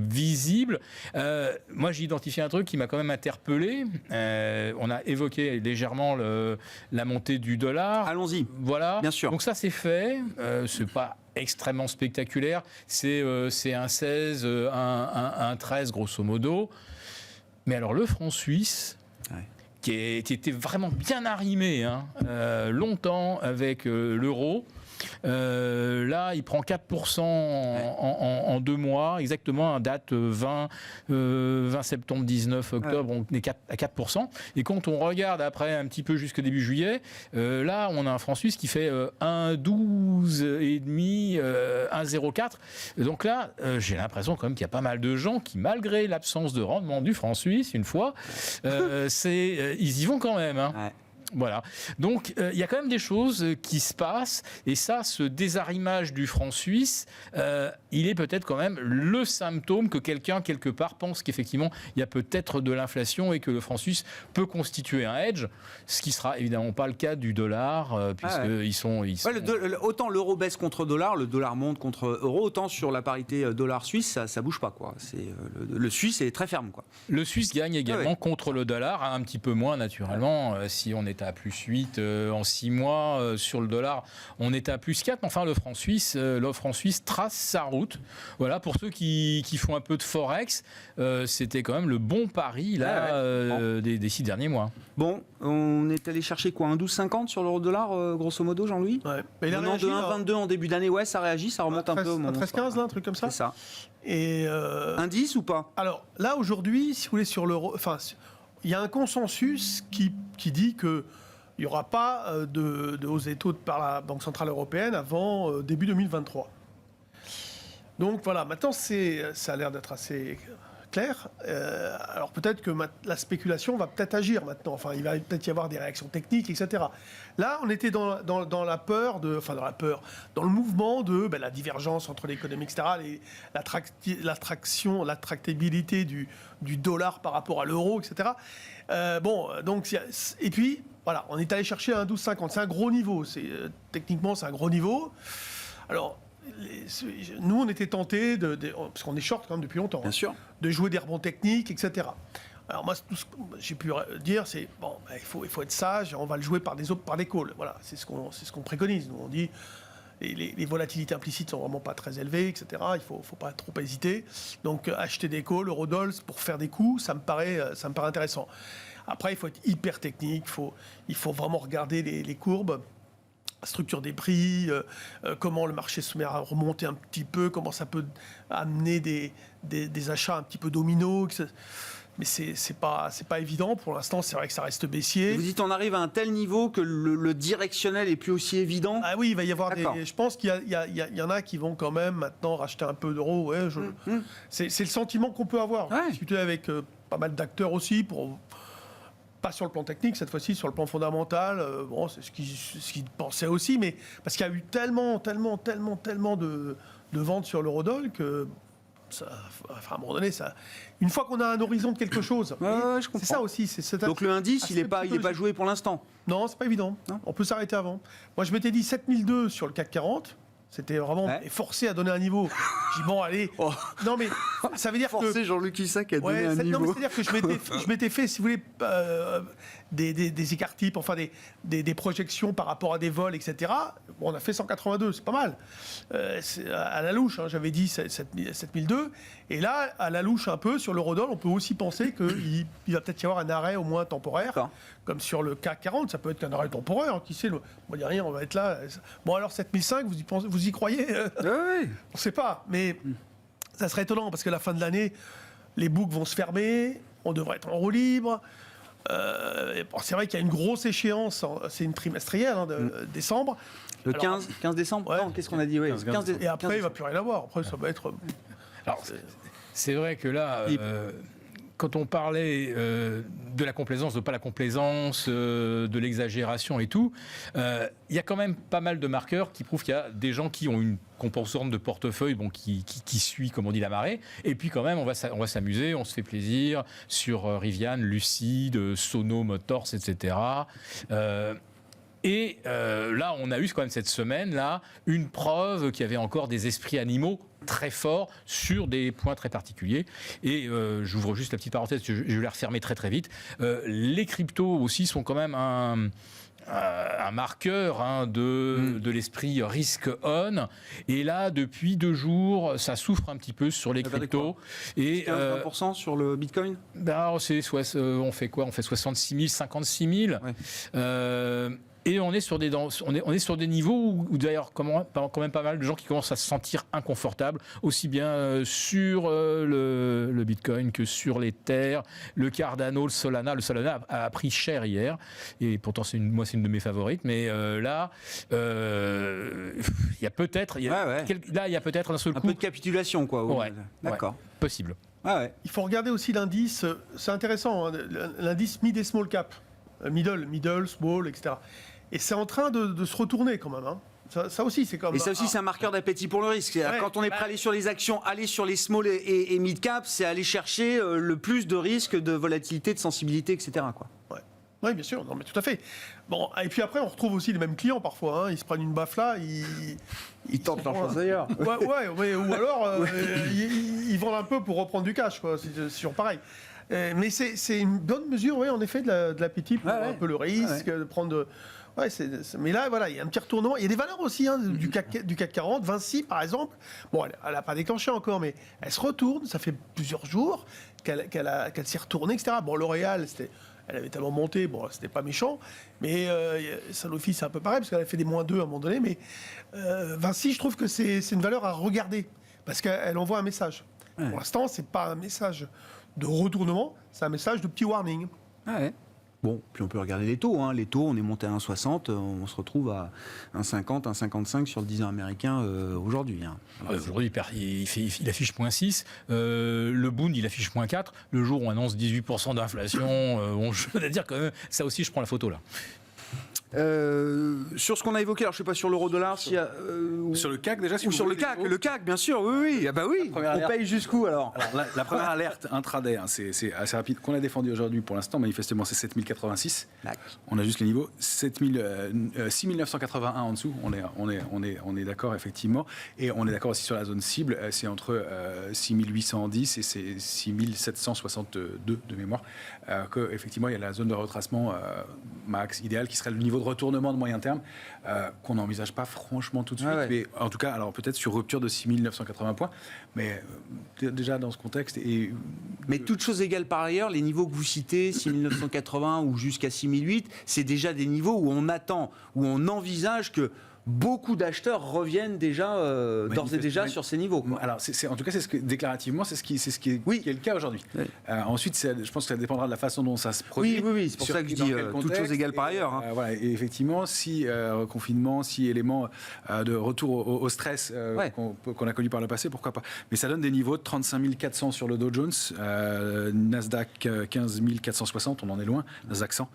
visibles. Moi, j'ai identifié un truc qui m'a quand même interpellé. On a évoqué légèrement la montée du dollar. Allons-y. Voilà. Bien sûr. Donc ça, c'est fait. C'est pas extrêmement spectaculaire. C'est un 16, un 13, grosso modo. Mais alors, le franc suisse... qui était vraiment bien arrimé longtemps avec l'euro. Là, il prend 4% en 2 mois, exactement, à date 20 septembre, 19 octobre, on est à 4%. Et quand on regarde après un petit peu jusqu'au début juillet, là, on a un franc suisse qui fait 1,12,5, 1,04. Donc là, j'ai l'impression quand même qu'il y a pas mal de gens qui, malgré l'absence de rendement du franc suisse, une fois, ils y vont quand même. Voilà. Donc, il y a quand même des choses qui se passent. Et ça, ce désarrimage du franc suisse, il est peut-être quand même le symptôme que quelqu'un, quelque part, pense qu'effectivement, il y a peut-être de l'inflation et que le franc suisse peut constituer un hedge, ce qui sera évidemment pas le cas du dollar, puisqu'ils sont... autant l'euro baisse contre dollar, le dollar monte contre euro, autant sur la parité dollar suisse, ça bouge pas, quoi. Le suisse est très ferme, quoi. Le suisse gagne également contre le dollar, un petit peu moins, naturellement, si on est à plus 8 en 6 mois. Sur le dollar, on est à plus 4. Enfin, le franc suisse trace sa route. Voilà, pour ceux qui font un peu de Forex, c'était quand même le bon pari des 6 derniers mois. Bon, on est allé chercher quoi, un 12,50 sur l'euro-dollar, grosso modo, Jean-Louis. Mais venant de 1,22 en début d'année, ça réagit, ça remonte un peu. Un 13,15, un truc comme ça. C'est ça. Et un 10 ou pas? Alors, là, aujourd'hui, si vous voulez, sur l'euro... Enfin, il y a un consensus qui dit que il n'y aura pas de hausse des taux par la Banque Centrale Européenne avant début 2023. Donc voilà, maintenant ça a l'air d'être assez clair. Alors peut-être que la spéculation va peut-être agir maintenant. Enfin, il va peut-être y avoir des réactions techniques, etc. Là, on était dans la peur dans le mouvement de la divergence entre l'économie, etc. L'attractabilité du dollar par rapport à l'euro, etc. Et puis, voilà, on est allé chercher un 12,50. C'est un gros niveau. Techniquement, c'est un gros niveau. Alors, nous, on était tentés, parce qu'on est short quand même depuis longtemps, bien sûr, de jouer des rebonds techniques, etc. Alors moi, tout ce que j'ai pu dire, c'est il faut être sage, on va le jouer par des calls. Voilà, c'est ce qu'on préconise. Nous, on dit les volatilités implicites sont vraiment pas très élevées, etc. Il faut pas trop hésiter. Donc acheter des calls, eurodoll pour faire des coups, ça me paraît intéressant. Après, il faut être hyper technique, il faut vraiment regarder les courbes, la structure des prix, comment le marché se met à remonter un petit peu, comment ça peut amener des achats un petit peu dominos. Mais c'est pas évident. Pour l'instant, c'est vrai que ça reste baissier. Vous dites on arrive à un tel niveau que le directionnel est plus aussi évident. Ah oui, il va y avoir je pense qu'il y en a qui vont quand même maintenant racheter un peu d'euros. Ouais, c'est le sentiment qu'on peut avoir. J'ai discuté avec pas mal d'acteurs aussi pas sur le plan technique, cette fois-ci sur le plan fondamental. C'est ce qu'ils pensaient aussi, mais parce qu'il y a eu tellement de ventes sur l'eurodoll que à un moment donné, une fois qu'on a un horizon de quelque chose, je comprends. C'est ça aussi. Donc le indice, il n'est pas joué pour l'instant. Non, c'est pas évident. Non. On peut s'arrêter avant. Moi, je m'étais dit 7002 sur le CAC 40. C'était vraiment forcé à donner un niveau. J'ai dit, bon, allez. Oh. Non, mais ça veut dire forcé Jean-Luc Issac à donner un niveau. Non, mais c'est-à-dire que je m'étais fait, si vous voulez, des écarts types, enfin des projections par rapport à des vols, etc. Bon, on a fait 182, c'est pas mal. À la louche, j'avais dit 7002. Et là, à la louche un peu, sur l'eurodoll, on peut aussi penser qu'il va peut-être y avoir un arrêt au moins temporaire. Comme sur le CAC 40, ça peut être qu'un arrêt temporaire. Qui sait, on va dire rien, on va être là. Bon, alors 7005, vous y croyez? Oui. On ne sait pas, mais Ça serait étonnant parce que la fin de l'année, les boucles vont se fermer, on devrait être en roue libre. C'est vrai qu'il y a une grosse échéance, c'est une trimestrielle de décembre. Le 15 décembre. Ouais. Non, qu'est-ce qu'on a dit, 15 Et après, il ne va plus rien avoir. Après, ça va être... Alors, c'est vrai que là, quand on parlait de la complaisance, de pas la complaisance, de l'exagération et tout, il y a quand même pas mal de marqueurs qui prouvent qu'il y a des gens qui ont une composante de portefeuille qui suit, comme on dit, la marée. Et puis quand même, on va s'amuser, on se fait plaisir sur Rivian, Lucide, Sono Motors, etc. Là, on a eu quand même cette semaine-là une preuve qu'il y avait encore des esprits animaux très forts sur des points très particuliers. Et j'ouvre juste la petite parenthèse, je vais la refermer très très vite. Les cryptos aussi sont quand même un marqueur de l'esprit risk-on. Et là, depuis 2 jours, ça souffre un petit peu sur les cryptos. Et 15% sur le Bitcoin. On fait quoi? On fait 66 000, 56 000. Ouais. Et on est sur des niveaux où d'ailleurs quand même pas mal de gens qui commencent à se sentir inconfortables, aussi bien sur le Bitcoin que sur l'Ether, le Cardano, le Solana. Le Solana a pris cher hier, et pourtant c'est une de mes favorites. Mais là, il y a peut-être d'un seul coup un peu de capitulation, quoi. Ouais, d'accord. Possible. Il faut regarder aussi l'indice. C'est intéressant, hein, l'indice mid et small cap, middle, small, etc. Et c'est en train de se retourner quand même. Hein. Ça aussi, c'est comme. Et ça aussi, c'est un marqueur d'appétit pour le risque. Quand on est prêt à aller sur les actions, aller sur les small et mid cap, c'est aller chercher le plus de risques, de volatilité, de sensibilité, etc. Quoi. Oui, bien sûr, non, mais tout à fait. Bon, et puis après, on retrouve aussi les mêmes clients parfois. Hein. Ils se prennent une baffe là, ils tentent leur chance ailleurs. Ou alors ils vendent un peu pour reprendre du cash, quoi. C'est toujours pareil. Mais c'est une bonne mesure, oui, en effet, de l'appétit pour un peu le risque, de prendre. Mais là, voilà, il y a un petit retournement. Il y a des valeurs aussi du CAC 40. Vinci, par exemple, bon, elle n'a pas déclenché encore, mais elle se retourne. Ça fait plusieurs jours qu'elle s'est retournée, etc. Bon, L'Oréal, elle avait tellement monté, bon, c'était pas méchant, mais Sanofi, c'est un peu pareil, parce qu'elle a fait des -2 à un moment donné. Mais Vinci, je trouve que c'est une valeur à regarder, parce qu'elle envoie un message. Ouais. Pour l'instant, c'est pas un message de retournement, c'est un message de petit warning. Bon, puis on peut regarder les taux. Hein. Les taux, on est monté à 1,60, on se retrouve à 1,50, 1,55 sur le 10 ans américain aujourd'hui. Hein. Aujourd'hui, il affiche 0,6. Le Bund, il affiche 0,4. Le jour où on annonce 18% d'inflation, je veux dire que ça aussi, je prends la photo là. Sur ce qu'on a évoqué, alors je sais pas sur l'euro-dollar, sur le CAC déjà, ou sur le CAC, bien sûr, oui. Ah bah oui. On paye jusqu'où alors la première alerte intraday, hein, c'est assez rapide, qu'on a défendu aujourd'hui pour l'instant, manifestement c'est 7086. On a juste les niveaux 6981 en dessous. On est d'accord effectivement, et on est d'accord aussi sur la zone cible. C'est entre 6810 et c'est 6762 de mémoire. Que effectivement il y a la zone de retracement max idéal qui serait le niveau de retournement de moyen terme qu'on n'envisage pas franchement tout de suite, mais en tout cas alors peut-être sur rupture de 6980 points, mais déjà dans ce contexte mais toutes choses égales par ailleurs, les niveaux que vous citez 6980 ou jusqu'à 6008, c'est déjà des niveaux où on attend, où on envisage que beaucoup d'acheteurs reviennent déjà d'ores et déjà sur ces niveaux. Quoi. Alors, en tout cas, c'est déclarativement, c'est ce qui est le cas aujourd'hui. Oui. Ensuite, je pense que ça dépendra de la façon dont ça se produit. Oui, c'est pour ça que je dis toutes choses égales par ailleurs. Hein. Voilà, et effectivement, si confinement, si élément de retour au stress qu'on a connu par le passé, pourquoi pas. Mais ça donne des niveaux de 35 400 sur le Dow Jones, Nasdaq 15 460, on en est loin, Nasdaq 100.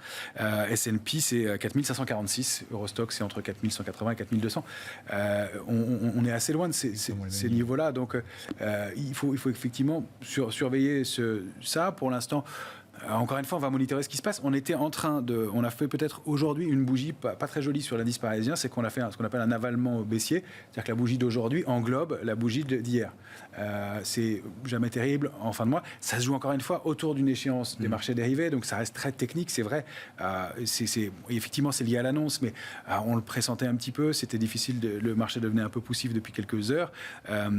S&P, c'est 4 546. Eurostock, c'est entre 4 180 et 4200. On est assez loin de ces niveaux-là. Donc, il faut effectivement surveiller ça. Pour l'instant, encore une fois, on va monitorer ce qui se passe. On a fait peut-être aujourd'hui une bougie pas très jolie sur l'indice parisien, c'est qu'on a fait ce qu'on appelle un avalement baissier. C'est-à-dire que la bougie d'aujourd'hui englobe la bougie d'hier. C'est jamais terrible en fin de mois. Ça se joue encore une fois autour d'une échéance des marchés dérivés, donc ça reste très technique, c'est vrai. Effectivement, c'est lié à l'annonce, mais on le pressentait un petit peu. C'était difficile, le marché devenait un peu poussif depuis quelques heures.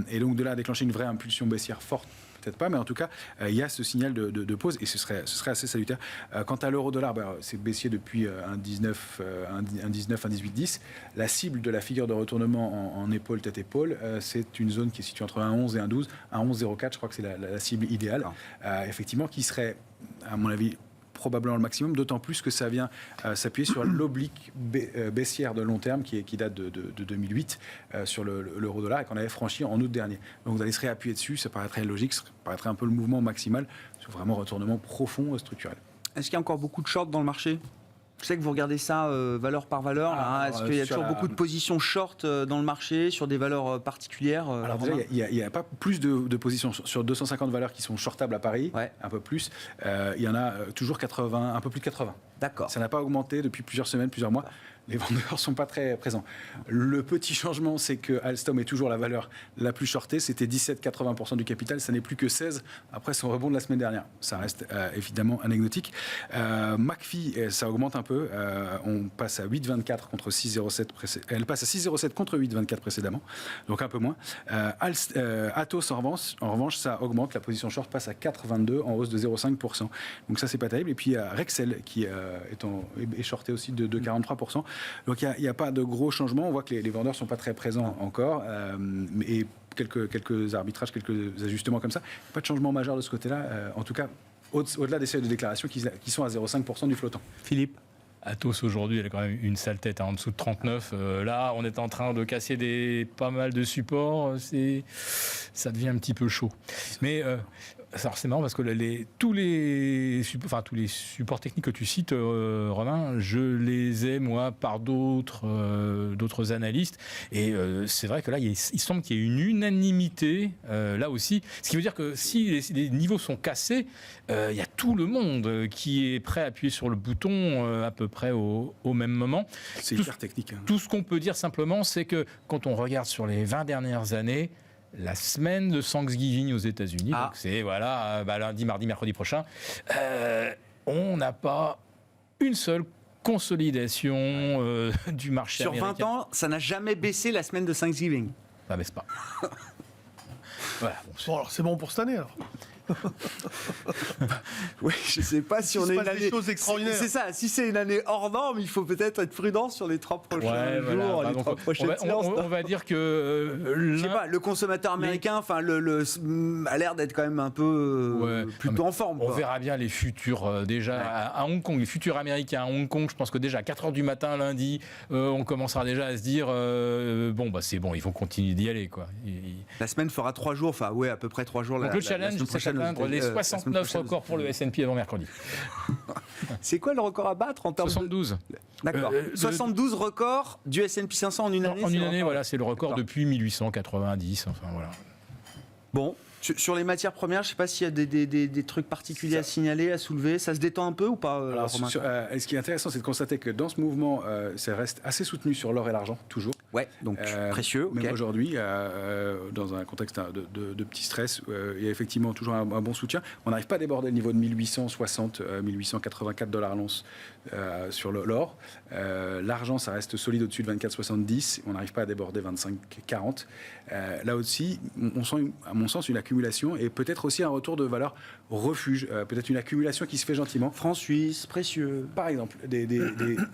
Et donc de là à déclencher une vraie impulsion baissière forte, peut-être pas, mais en tout cas, il y a ce signal de pause et ce serait assez salutaire. Quant à l'euro-dollar, c'est baissier depuis un 18-10. La cible de la figure de retournement en épaule, tête-épaule, c'est une zone qui est située entre 1,11 et 1,12. 1,11,04, je crois que c'est la cible idéale. Effectivement, qui serait, à mon avis, probablement le maximum, d'autant plus que ça vient s'appuyer sur l'oblique baissière de long terme qui date de 2008 sur l'euro-dollar et qu'on avait franchi en août dernier. Donc vous allez se réappuyer dessus, ça paraîtrait logique, ça paraîtrait un peu le mouvement maximal sur vraiment retournement profond structurel. Est-ce qu'il y a encore beaucoup de short dans le marché ? Je sais que vous regardez ça valeur par valeur. Est-ce qu'il y a toujours beaucoup de positions short dans le marché sur des valeurs particulières Alors déjà, il n'y a pas plus de positions sur 250 valeurs qui sont shortables à Paris, un peu plus. Il y en a toujours 80, un peu plus de 80. D'accord. Ça n'a pas augmenté depuis plusieurs semaines, plusieurs mois. Les vendeurs ne sont pas très présents. Le petit changement, c'est que Alstom est toujours la valeur la plus shortée. C'était 17,80% du capital. Ça n'est plus que 16% après son rebond de la semaine dernière. Ça reste évidemment anecdotique. McPhy, ça augmente un peu. On passe à 8,24 contre 6,07 Elle passe à 6,07 contre 8,24 précédemment. Donc un peu moins. Atos, en revanche, ça augmente. La position short passe à 4,22 en hausse de 0,5%. Donc ça, c'est pas terrible. Et puis il y a Rexel qui est shorté aussi de 43%. Donc il n'y a pas de gros changements. On voit que les vendeurs ne sont pas très présents encore. Et quelques arbitrages, quelques ajustements comme ça. Pas de changement majeur de ce côté-là. En tout cas, au-delà des seuils de déclaration qui sont à 0,5% du flottant. Philippe ? Atos aujourd'hui, elle a quand même une sale tête en dessous de 39. Là, on est en train de casser pas mal de supports. Ça devient un petit peu chaud. Mais alors c'est marrant parce que tous les supports techniques que tu cites, Romain, je les ai moi par d'autres analystes. Et c'est vrai que là, il semble qu'il y ait une unanimité là aussi. Ce qui veut dire que si les niveaux sont cassés, il y a tout le monde qui est prêt à appuyer sur le bouton à peu près au même moment. C'est hyper technique. Tout ce qu'on peut dire simplement, c'est que quand on regarde sur les 20 dernières années, la semaine de Thanksgiving aux États-Unis, donc c'est lundi, mardi, mercredi prochain, on n'a pas une seule consolidation du marché sur américain. Sur 20 ans, ça n'a jamais baissé la semaine de Thanksgiving. Ça baisse pas. Voilà. Bon, alors c'est bon pour cette année alors. Oui, je ne sais pas si on est une année. Des choses extraordinaires. C'est ça. Si c'est une année hors norme, il faut peut-être être prudent sur les 3 prochains jours, les 3 prochaines séances. On va dire que je sais pas. Le consommateur américain, a l'air d'être quand même un peu plutôt en forme. On verra bien les futurs déjà à Hong Kong, les futurs américains à Hong Kong. Je pense que déjà à 4h du matin lundi, on commencera déjà à se dire c'est bon, il faut continuer d'y aller quoi. La semaine fera 3 jours, à peu près 3 jours. Donc le challenge, c'est d'atteindre les 69 records pour le S&P avant mercredi. C'est quoi le record à battre en termes 72. D'accord. 72 records du S&P 500 en une année. En une année, voilà, c'est le record depuis 1890. Enfin voilà. Bon. Sur les matières premières, je ne sais pas s'il y a des trucs particuliers à signaler, à soulever. Ça se détend un peu ou pas, Romain ? Ce qui est intéressant, c'est de constater que dans ce mouvement, ça reste assez soutenu sur l'or et l'argent, toujours. Ouais, donc précieux. Même aujourd'hui, dans un contexte de petit stress, il y a effectivement toujours un bon soutien. On n'arrive pas à déborder le niveau de 1860, 1884 $ l'once sur l'or. L'argent, ça reste solide au-dessus de 24,70. On n'arrive pas à déborder 25,40. Là aussi, on sent, à mon sens, une accumulation et peut-être aussi un retour de valeur refuge, peut-être une accumulation qui se fait gentiment. Franc suisse, précieux. Par exemple, des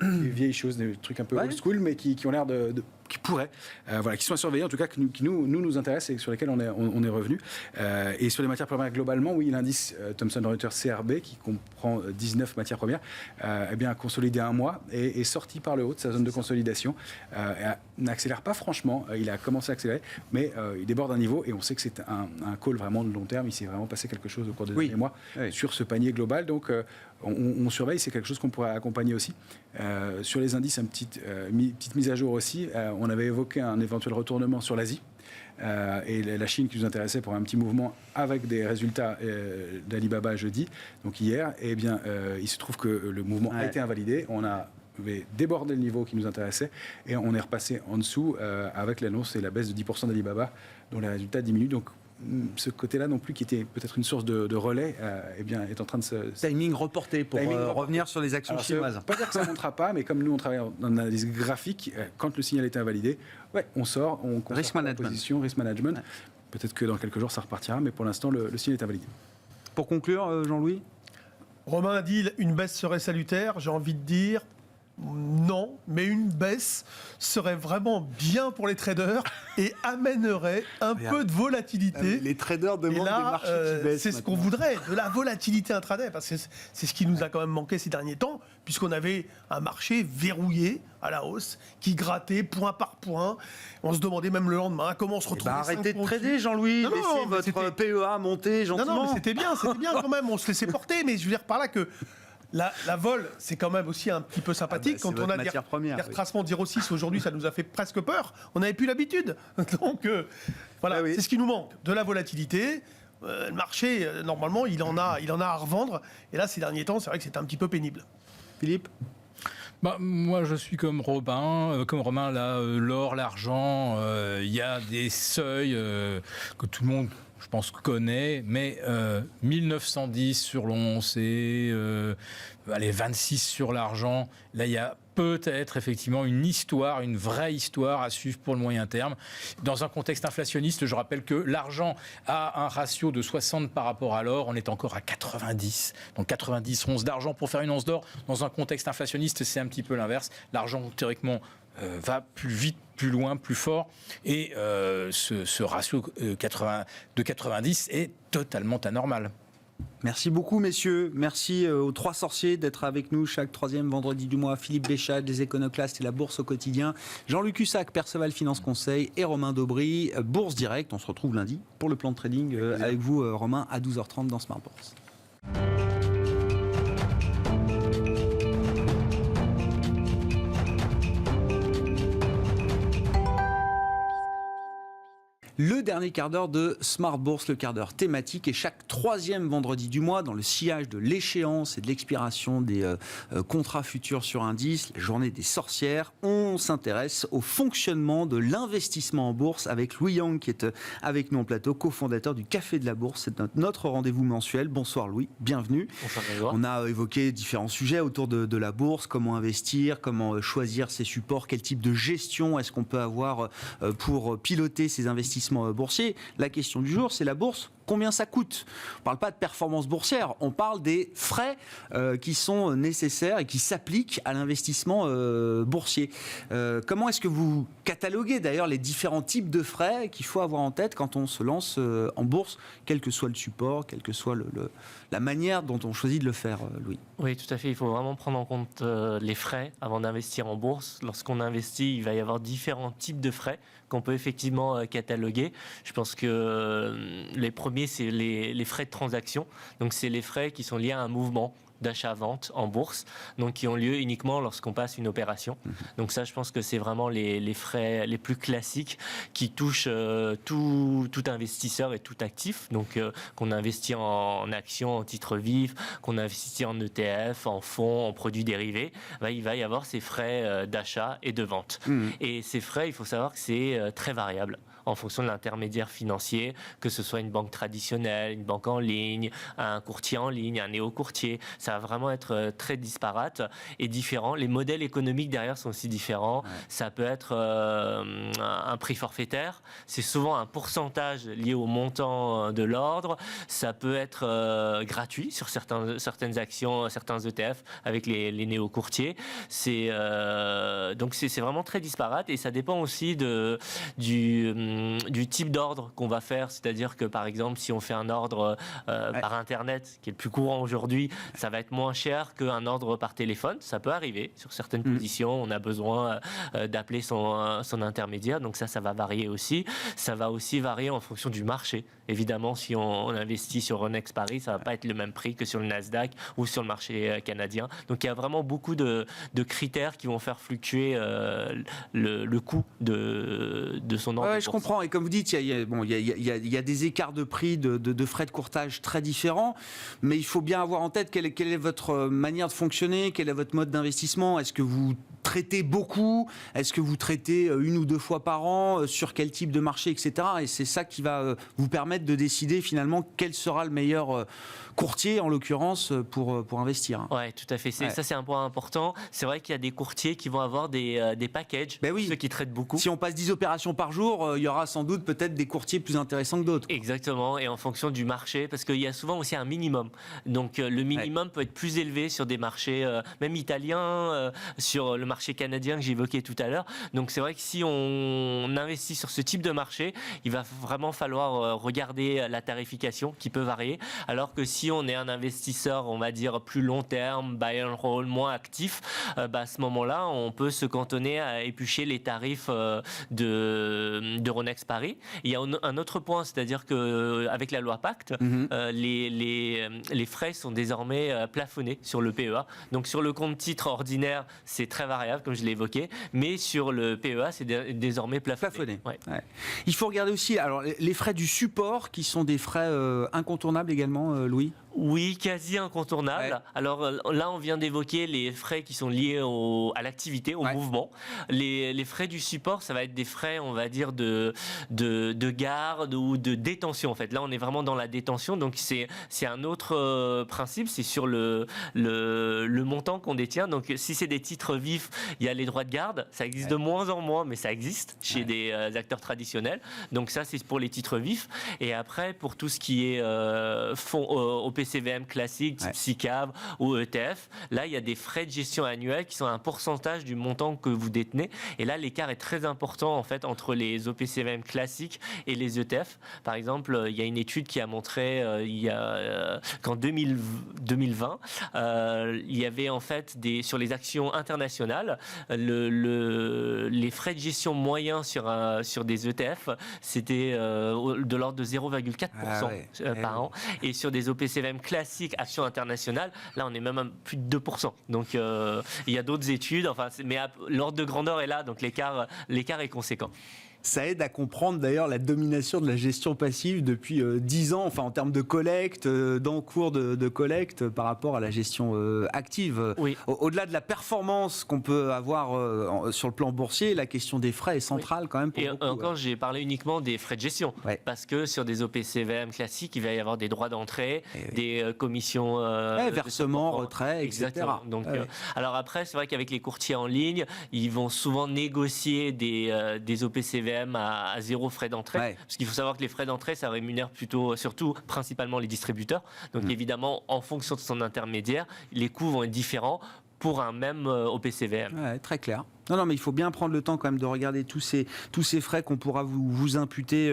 vieilles choses, des trucs un peu old school, mais qui ont l'air qui pourraient, qui sont à surveiller, en tout cas, qui nous intéressent et sur lesquels on est revenu. Et sur les matières premières globalement, oui, l'indice Thomson Reuters CRB, qui comprend 19 matières premières, a consolidé un mois et est sorti par le haut de sa zone de consolidation. N'accélère pas franchement, il a commencé à accélérer, mais il déborde un niveau et on sait que c'est un call vraiment de long terme. Il s'est vraiment passé quelque chose au cours des derniers mois sur ce panier global. Donc, on surveille, c'est quelque chose qu'on pourrait accompagner aussi. Sur les indices, petite mise à jour aussi. On avait évoqué un éventuel retournement sur l'Asie et la Chine qui nous intéressait pour un petit mouvement avec des résultats d'Alibaba jeudi, donc hier. Il se trouve que le mouvement a été invalidé. On avait débordé le niveau qui nous intéressait et on est repassé en dessous avec l'annonce et la baisse de 10% d'Alibaba dont les résultats diminuent. Donc, ce côté-là non plus, qui était peut-être une source de relais, est en train de se... Timing reporté pour revenir sur les actions chinoises. Pas dire que ça ne montera pas, mais comme nous, on travaille en analyse graphique, quand le signal est invalidé, on sort, on conserve la position, risk management. Peut-être que dans quelques jours, ça repartira, mais pour l'instant, le signal est invalidé. Pour conclure, Jean-Louis ? Romain a dit une baisse serait salutaire. J'ai envie de dire non, mais une baisse serait vraiment bien pour les traders et amènerait un peu de volatilité. Les traders demandent et là, des marchés qui baissent. c'est ce qu'on voudrait, de la volatilité intraday, parce que c'est ce qui nous a quand même manqué ces derniers temps, puisqu'on avait un marché verrouillé à la hausse, qui grattait point par point. On se demandait même le lendemain comment on se retrouvait. Arrêtez de trader, Jean-Louis. Laissez votre PEA monter gentiment. Non, mais c'était bien quand même. On se laissait porter, mais je veux dire par là que la vol, c'est quand même aussi un petit peu sympathique. Quand on a des retracements de 0,6 aujourd'hui, ça nous a fait presque peur. On n'avait plus l'habitude. Donc voilà, c'est ce qui nous manque. De la volatilité. Le marché, normalement, il en a à revendre. Et là, ces derniers temps, c'est vrai que c'était un petit peu pénible. Philippe ? Moi, je suis comme Romain, là, l'or, l'argent, il y a des seuils que tout le monde, je pense, connaît, mais 1910 sur l'once et 26 sur l'argent, là, il y a peut-être effectivement une vraie histoire à suivre pour le moyen terme. Dans un contexte inflationniste, je rappelle que l'argent a un ratio de 60 par rapport à l'or, on est encore à 90. Donc 90 onces d'argent pour faire une once d'or. Dans un contexte inflationniste, c'est un petit peu l'inverse. L'argent, théoriquement, va plus vite, plus loin, plus fort. Et ce ratio de 90 est totalement anormal. Merci beaucoup, messieurs. Merci aux trois sorciers d'être avec nous chaque troisième vendredi du mois. Philippe Béchat, des Éconoclastes et la Bourse au quotidien. Jean-Luc Hussac, Perceval Finance Conseil et Romain Daubry, Bourse Direct. On se retrouve lundi pour le plan de trading avec vous, Romain, à 12h30 dans Smart Bourse. Le dernier quart d'heure de Smart Bourse, le quart d'heure thématique, et chaque troisième vendredi du mois, dans le sillage de l'échéance et de l'expiration des contrats futurs sur indice, la journée des sorcières, on s'intéresse au fonctionnement de l'investissement en bourse avec Louis Yang qui est avec nous en plateau, cofondateur du Café de la Bourse. C'est notre rendez-vous mensuel. Bonsoir Louis, bienvenue. Bonsoir. On a évoqué différents sujets autour de la bourse, comment investir, comment choisir ses supports, quel type de gestion est-ce qu'on peut avoir pour piloter ses investissements boursiers. La question du jour, c'est la bourse. Combien ça coûte ? On ne parle pas de performance boursière, on parle des frais qui sont nécessaires et qui s'appliquent à l'investissement boursier. Comment est-ce que vous cataloguez d'ailleurs les différents types de frais qu'il faut avoir en tête quand on se lance en bourse, quel que soit le support, quelle que soit la manière dont on choisit de le faire, Louis ? Oui, tout à fait. Il faut vraiment prendre en compte les frais avant d'investir en bourse. Lorsqu'on investit, il va y avoir différents types de frais qu'on peut effectivement cataloguer. Je pense que les premiers, c'est les frais de transaction. Donc, c'est les frais qui sont liés à un mouvement d'achat-vente en bourse, donc qui ont lieu uniquement lorsqu'on passe une opération. Donc ça, je pense que c'est vraiment les frais les plus classiques qui touchent tout investisseur et tout actif. Donc qu'on investit en actions, en titres vifs, qu'on investit en ETF, en fonds, en produits dérivés, il va y avoir ces frais d'achat et de vente. Et ces frais, il faut savoir que c'est très variable en fonction de l'intermédiaire financier, que ce soit une banque traditionnelle, une banque en ligne, un courtier en ligne, un néo-courtier. Ça va vraiment être très disparate et différent. Les modèles économiques derrière sont aussi différents. Ouais. Ça peut être un prix forfaitaire. C'est souvent un pourcentage lié au montant de l'ordre. Ça peut être gratuit sur certaines actions, certains ETF avec les néo-courtiers. Donc c'est vraiment très disparate et ça dépend aussi du type d'ordre qu'on va faire, c'est-à-dire que par exemple si on fait un ordre par internet qui est le plus courant aujourd'hui, ça va être moins cher qu'un ordre par téléphone, ça peut arriver sur certaines positions, on a besoin d'appeler son intermédiaire, donc ça va varier aussi, ça va aussi varier en fonction du marché, évidemment si on investit sur Euronext Paris, ça va pas être le même prix que sur le Nasdaq ou sur le marché canadien, donc il y a vraiment beaucoup de critères qui vont faire fluctuer le coût de son ordre. Ouais, je comprends. Et comme vous dites, il y a des écarts de prix, de frais de courtage très différents. Mais il faut bien avoir en tête quel quelle est votre manière de fonctionner? Quel est votre mode d'investissement? Est-ce que vous traitez beaucoup? Est-ce que vous traitez 1 ou 2 fois par an? Sur quel type de marché, etc. Et c'est ça qui va vous permettre de décider finalement quel sera le meilleur courtier, en l'occurrence, pour investir. Oui, tout à fait. Ça, c'est un point important. C'est vrai qu'il y a des courtiers qui vont avoir des packages, ceux qui traitent beaucoup. Si on passe 10 opérations par jour, il y aura sans doute peut-être des courtiers plus intéressants que d'autres. Exactement, et en fonction du marché, parce qu'il y a souvent aussi un minimum. Donc le minimum peut être plus élevé sur des marchés, même italiens, sur le marché canadien que j'évoquais tout à l'heure. Donc c'est vrai que si on investit sur ce type de marché, il va vraiment falloir regarder la tarification qui peut varier, alors que si on est un investisseur, on va dire plus long terme, buy and hold, moins actif, à ce moment-là, on peut se cantonner à éplucher les tarifs d'Euronext Paris. Il y a un autre point, c'est-à-dire qu'avec la loi Pacte, les frais sont désormais plafonnés sur le PEA. Donc sur le compte titre ordinaire, c'est très variable, comme je l'ai évoqué, mais sur le PEA, c'est désormais plafonné. Ouais. Il faut regarder aussi alors, les frais du support, qui sont des frais incontournables également, Louis. Oui, quasi incontournable. Ouais. Alors là, on vient d'évoquer les frais qui sont liés à l'activité, au mouvement. Les frais du support, ça va être des frais, on va dire, de garde ou de détention. En fait, là, on est vraiment dans la détention. Donc, c'est un autre principe. C'est sur le montant qu'on détient. Donc, si c'est des titres vifs, il y a les droits de garde. Ça existe de moins en moins, mais ça existe chez des acteurs traditionnels. Donc, ça, c'est pour les titres vifs. Et après, pour tout ce qui est fonds OPCVM classique, type SICAV ou ETF, là, il y a des frais de gestion annuels qui sont un pourcentage du montant que vous détenez. Et là, l'écart est très important, en fait, entre les OPCVM classiques et les ETF. Par exemple, il y a une étude qui a montré qu'en 2020, il y avait, en fait, sur les actions internationales, les frais de gestion moyens sur des ETF, c'était de l'ordre de 0,4% par an. Et sur des OPCVM classiques, actions internationales, là on est même à plus de 2%. Donc il y a d'autres études, mais l'ordre de grandeur est là, donc l'écart est conséquent. Ça aide à comprendre d'ailleurs la domination de la gestion passive depuis 10 ans, en termes de collecte, d'encours de collecte par rapport à la gestion active. Oui. Au-delà de la performance qu'on peut avoir sur le plan boursier, la question des frais est centrale quand même. Pour beaucoup, encore, j'ai parlé uniquement des frais de gestion, parce que sur des OPCVM classiques, il va y avoir des droits d'entrée, des commissions... versements, retraits, etc. Exactement. Donc, alors après, c'est vrai qu'avec les courtiers en ligne, ils vont souvent négocier des OPCVM à 0 frais d'entrée, parce qu'il faut savoir que les frais d'entrée, ça rémunère surtout principalement les distributeurs. Donc évidemment, en fonction de son intermédiaire, les coûts vont être différents pour un même OPCVM. Très clair. Non, mais il faut bien prendre le temps quand même de regarder tous ces frais qu'on pourra vous imputer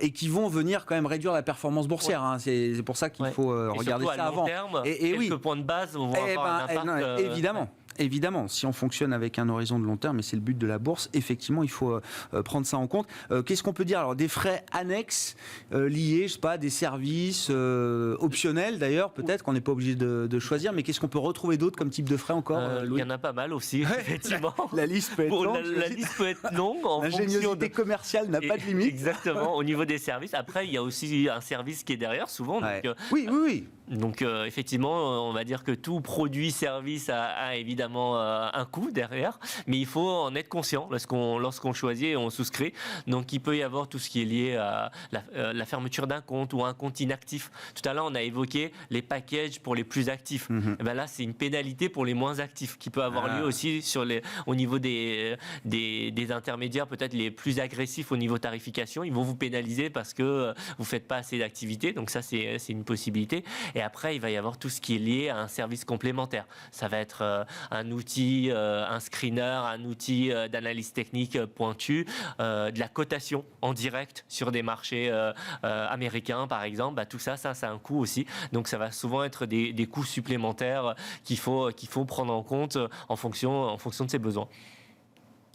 et qui vont venir quand même réduire la performance boursière. C'est pour ça qu'il faut regarder ça avant. Terme, quelques points de base vont avoir un impact. Évidemment, si on fonctionne avec un horizon de long terme, et c'est le but de la bourse, effectivement, il faut prendre ça en compte. Qu'est-ce qu'on peut dire? Alors, des frais annexes liés, je sais pas, des services optionnels d'ailleurs, peut-être qu'on n'est pas obligé de choisir, mais qu'est-ce qu'on peut retrouver d'autre comme type de frais encore, Louis? Il y en a pas mal aussi, effectivement. La liste peut être longue. La liste peut être longue. L'ingéniosité commerciale n'a pas de limite. Exactement, au niveau des services. Après, il y a aussi un service qui est derrière, souvent. Donc, oui. Donc effectivement, on va dire que tout produit, service a évidemment un coût derrière, mais il faut en être conscient lorsqu'on choisit et on souscrit. Donc il peut y avoir tout ce qui est lié à la fermeture d'un compte ou un compte inactif. Tout à l'heure, on a évoqué les packages pour les plus actifs. Et ben là, c'est une pénalité pour les moins actifs qui peut avoir lieu aussi au niveau des intermédiaires, peut-être les plus agressifs au niveau tarification. Ils vont vous pénaliser parce que vous ne faites pas assez d'activité. Donc ça, c'est une possibilité. Et après, il va y avoir tout ce qui est lié à un service complémentaire. Ça va être un outil, un screener, un outil d'analyse technique pointu, de la cotation en direct sur des marchés américains, par exemple. Tout ça a un coût aussi. Donc, ça va souvent être des coûts supplémentaires qu'il faut prendre en compte en fonction de ses besoins.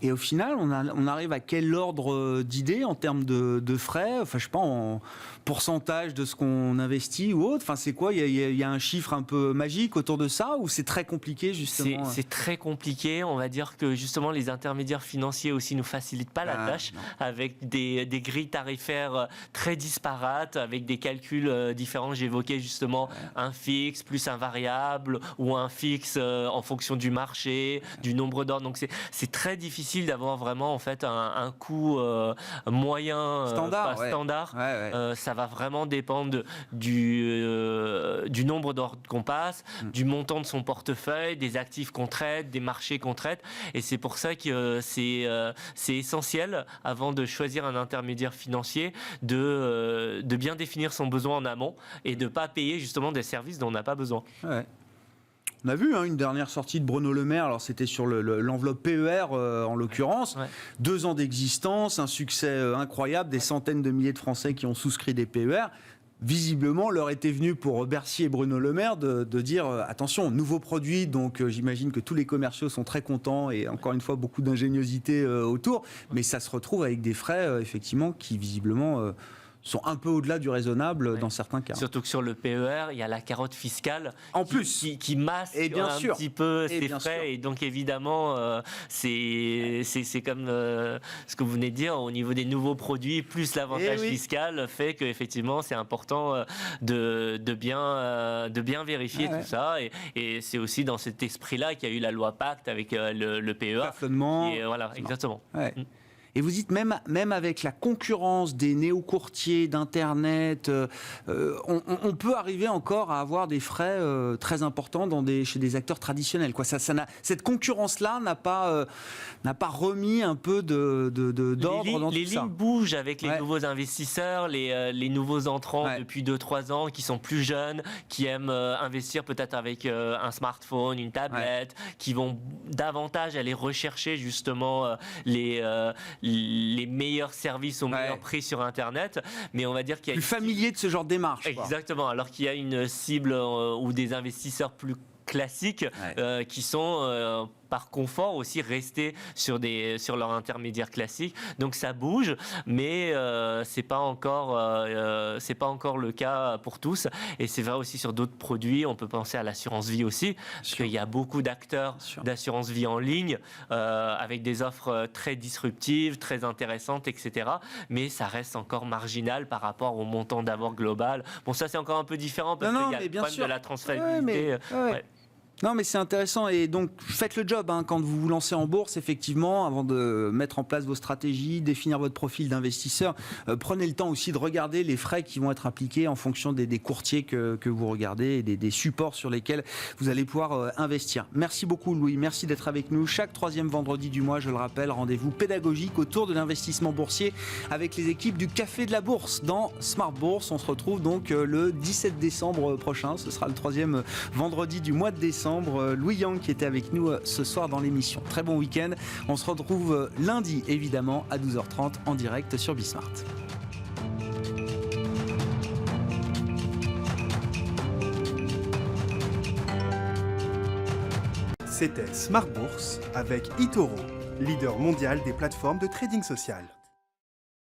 Et au final, on arrive à quel ordre d'idée en termes de frais? Enfin, je sais pas, en pourcentage de ce qu'on investit ou autre. Enfin, c'est quoi? Il y a un chiffre un peu magique autour de ça, ou c'est très compliqué justement? C'est très compliqué. On va dire que justement les intermédiaires financiers aussi nous facilitent pas la tâche, avec des grilles tarifaires très disparates, avec des calculs différents. J'évoquais justement un fixe plus un variable, ou un fixe en fonction du marché, du nombre d'ordres. Donc c'est très difficile d'avoir vraiment en fait un coût moyen standard. Ça va vraiment dépendre du nombre d'ordres qu'on passe, du montant de son portefeuille, des actifs qu'on traite, des marchés qu'on traite. Et c'est pour ça que c'est essentiel, avant de choisir un intermédiaire financier, de bien définir son besoin en amont et de ne pas payer justement des services dont on n'a pas besoin. Ouais. On a vu une dernière sortie de Bruno Le Maire, alors c'était sur l'enveloppe PER en l'occurrence, 2 ans d'existence, un succès incroyable, des centaines de milliers de Français qui ont souscrit des PER. Visiblement, l'heure était venue pour Bercy et Bruno Le Maire de dire attention, nouveau produit, donc j'imagine que tous les commerciaux sont très contents et encore une fois beaucoup d'ingéniosité autour, mais ça se retrouve avec des frais effectivement qui visiblement sont un peu au-delà du raisonnable dans certains cas. Surtout que sur le PER, il y a la carotte fiscale qui masque petit peu ces frais. Et donc évidemment, c'est comme ce que vous venez de dire, au niveau des nouveaux produits, plus l'avantage fiscal fait qu'effectivement c'est important de bien vérifier tout ça. Et c'est aussi dans cet esprit-là qu'il y a eu la loi Pacte avec le PER. Plafonnement. Et voilà, exactement. Ouais. Et vous dites même avec la concurrence des néo-courtiers d'Internet, on peut arriver encore à avoir des frais très importants chez des acteurs traditionnels. Cette concurrence-là n'a pas remis un peu d'ordre dans tout ça. Les lignes bougent avec les nouveaux investisseurs, les nouveaux entrants depuis 2-3 ans qui sont plus jeunes, qui aiment investir peut-être avec un smartphone, une tablette, qui vont davantage aller rechercher justement les meilleurs services au meilleur prix sur Internet, mais on va dire qu'il y a plus familier de ce genre de démarche. Exactement, alors qu'il y a une cible ou des investisseurs plus classiques qui sont par confort aussi restés sur leur intermédiaire classique. Donc ça bouge, mais c'est pas encore le cas pour tous. Et c'est vrai aussi sur d'autres produits. On peut penser à l'assurance vie aussi, parce qu'il y a beaucoup d'acteurs d'assurance vie en ligne avec des offres très disruptives, très intéressantes, etc. Mais ça reste encore marginal par rapport au montant d'apport global. Bon, ça c'est encore un peu différent parce qu'il y a le problème de la transférabilité. Non, mais c'est intéressant. Et donc, faites le job quand vous vous lancez en bourse, effectivement, avant de mettre en place vos stratégies, définir votre profil d'investisseur. Prenez le temps aussi de regarder les frais qui vont être appliqués en fonction des courtiers que vous regardez et des supports sur lesquels vous allez pouvoir investir. Merci beaucoup, Louis. Merci d'être avec nous. Chaque 3e vendredi du mois, je le rappelle, rendez-vous pédagogique autour de l'investissement boursier avec les équipes du Café de la Bourse dans Smart Bourse. On se retrouve donc le 17 décembre prochain. Ce sera le 3e vendredi du mois de décembre. Louis Yang qui était avec nous ce soir dans l'émission. Très bon week-end. On se retrouve lundi évidemment à 12h30 en direct sur Bismart. C'était Smart Bourse avec eToro, leader mondial des plateformes de trading social.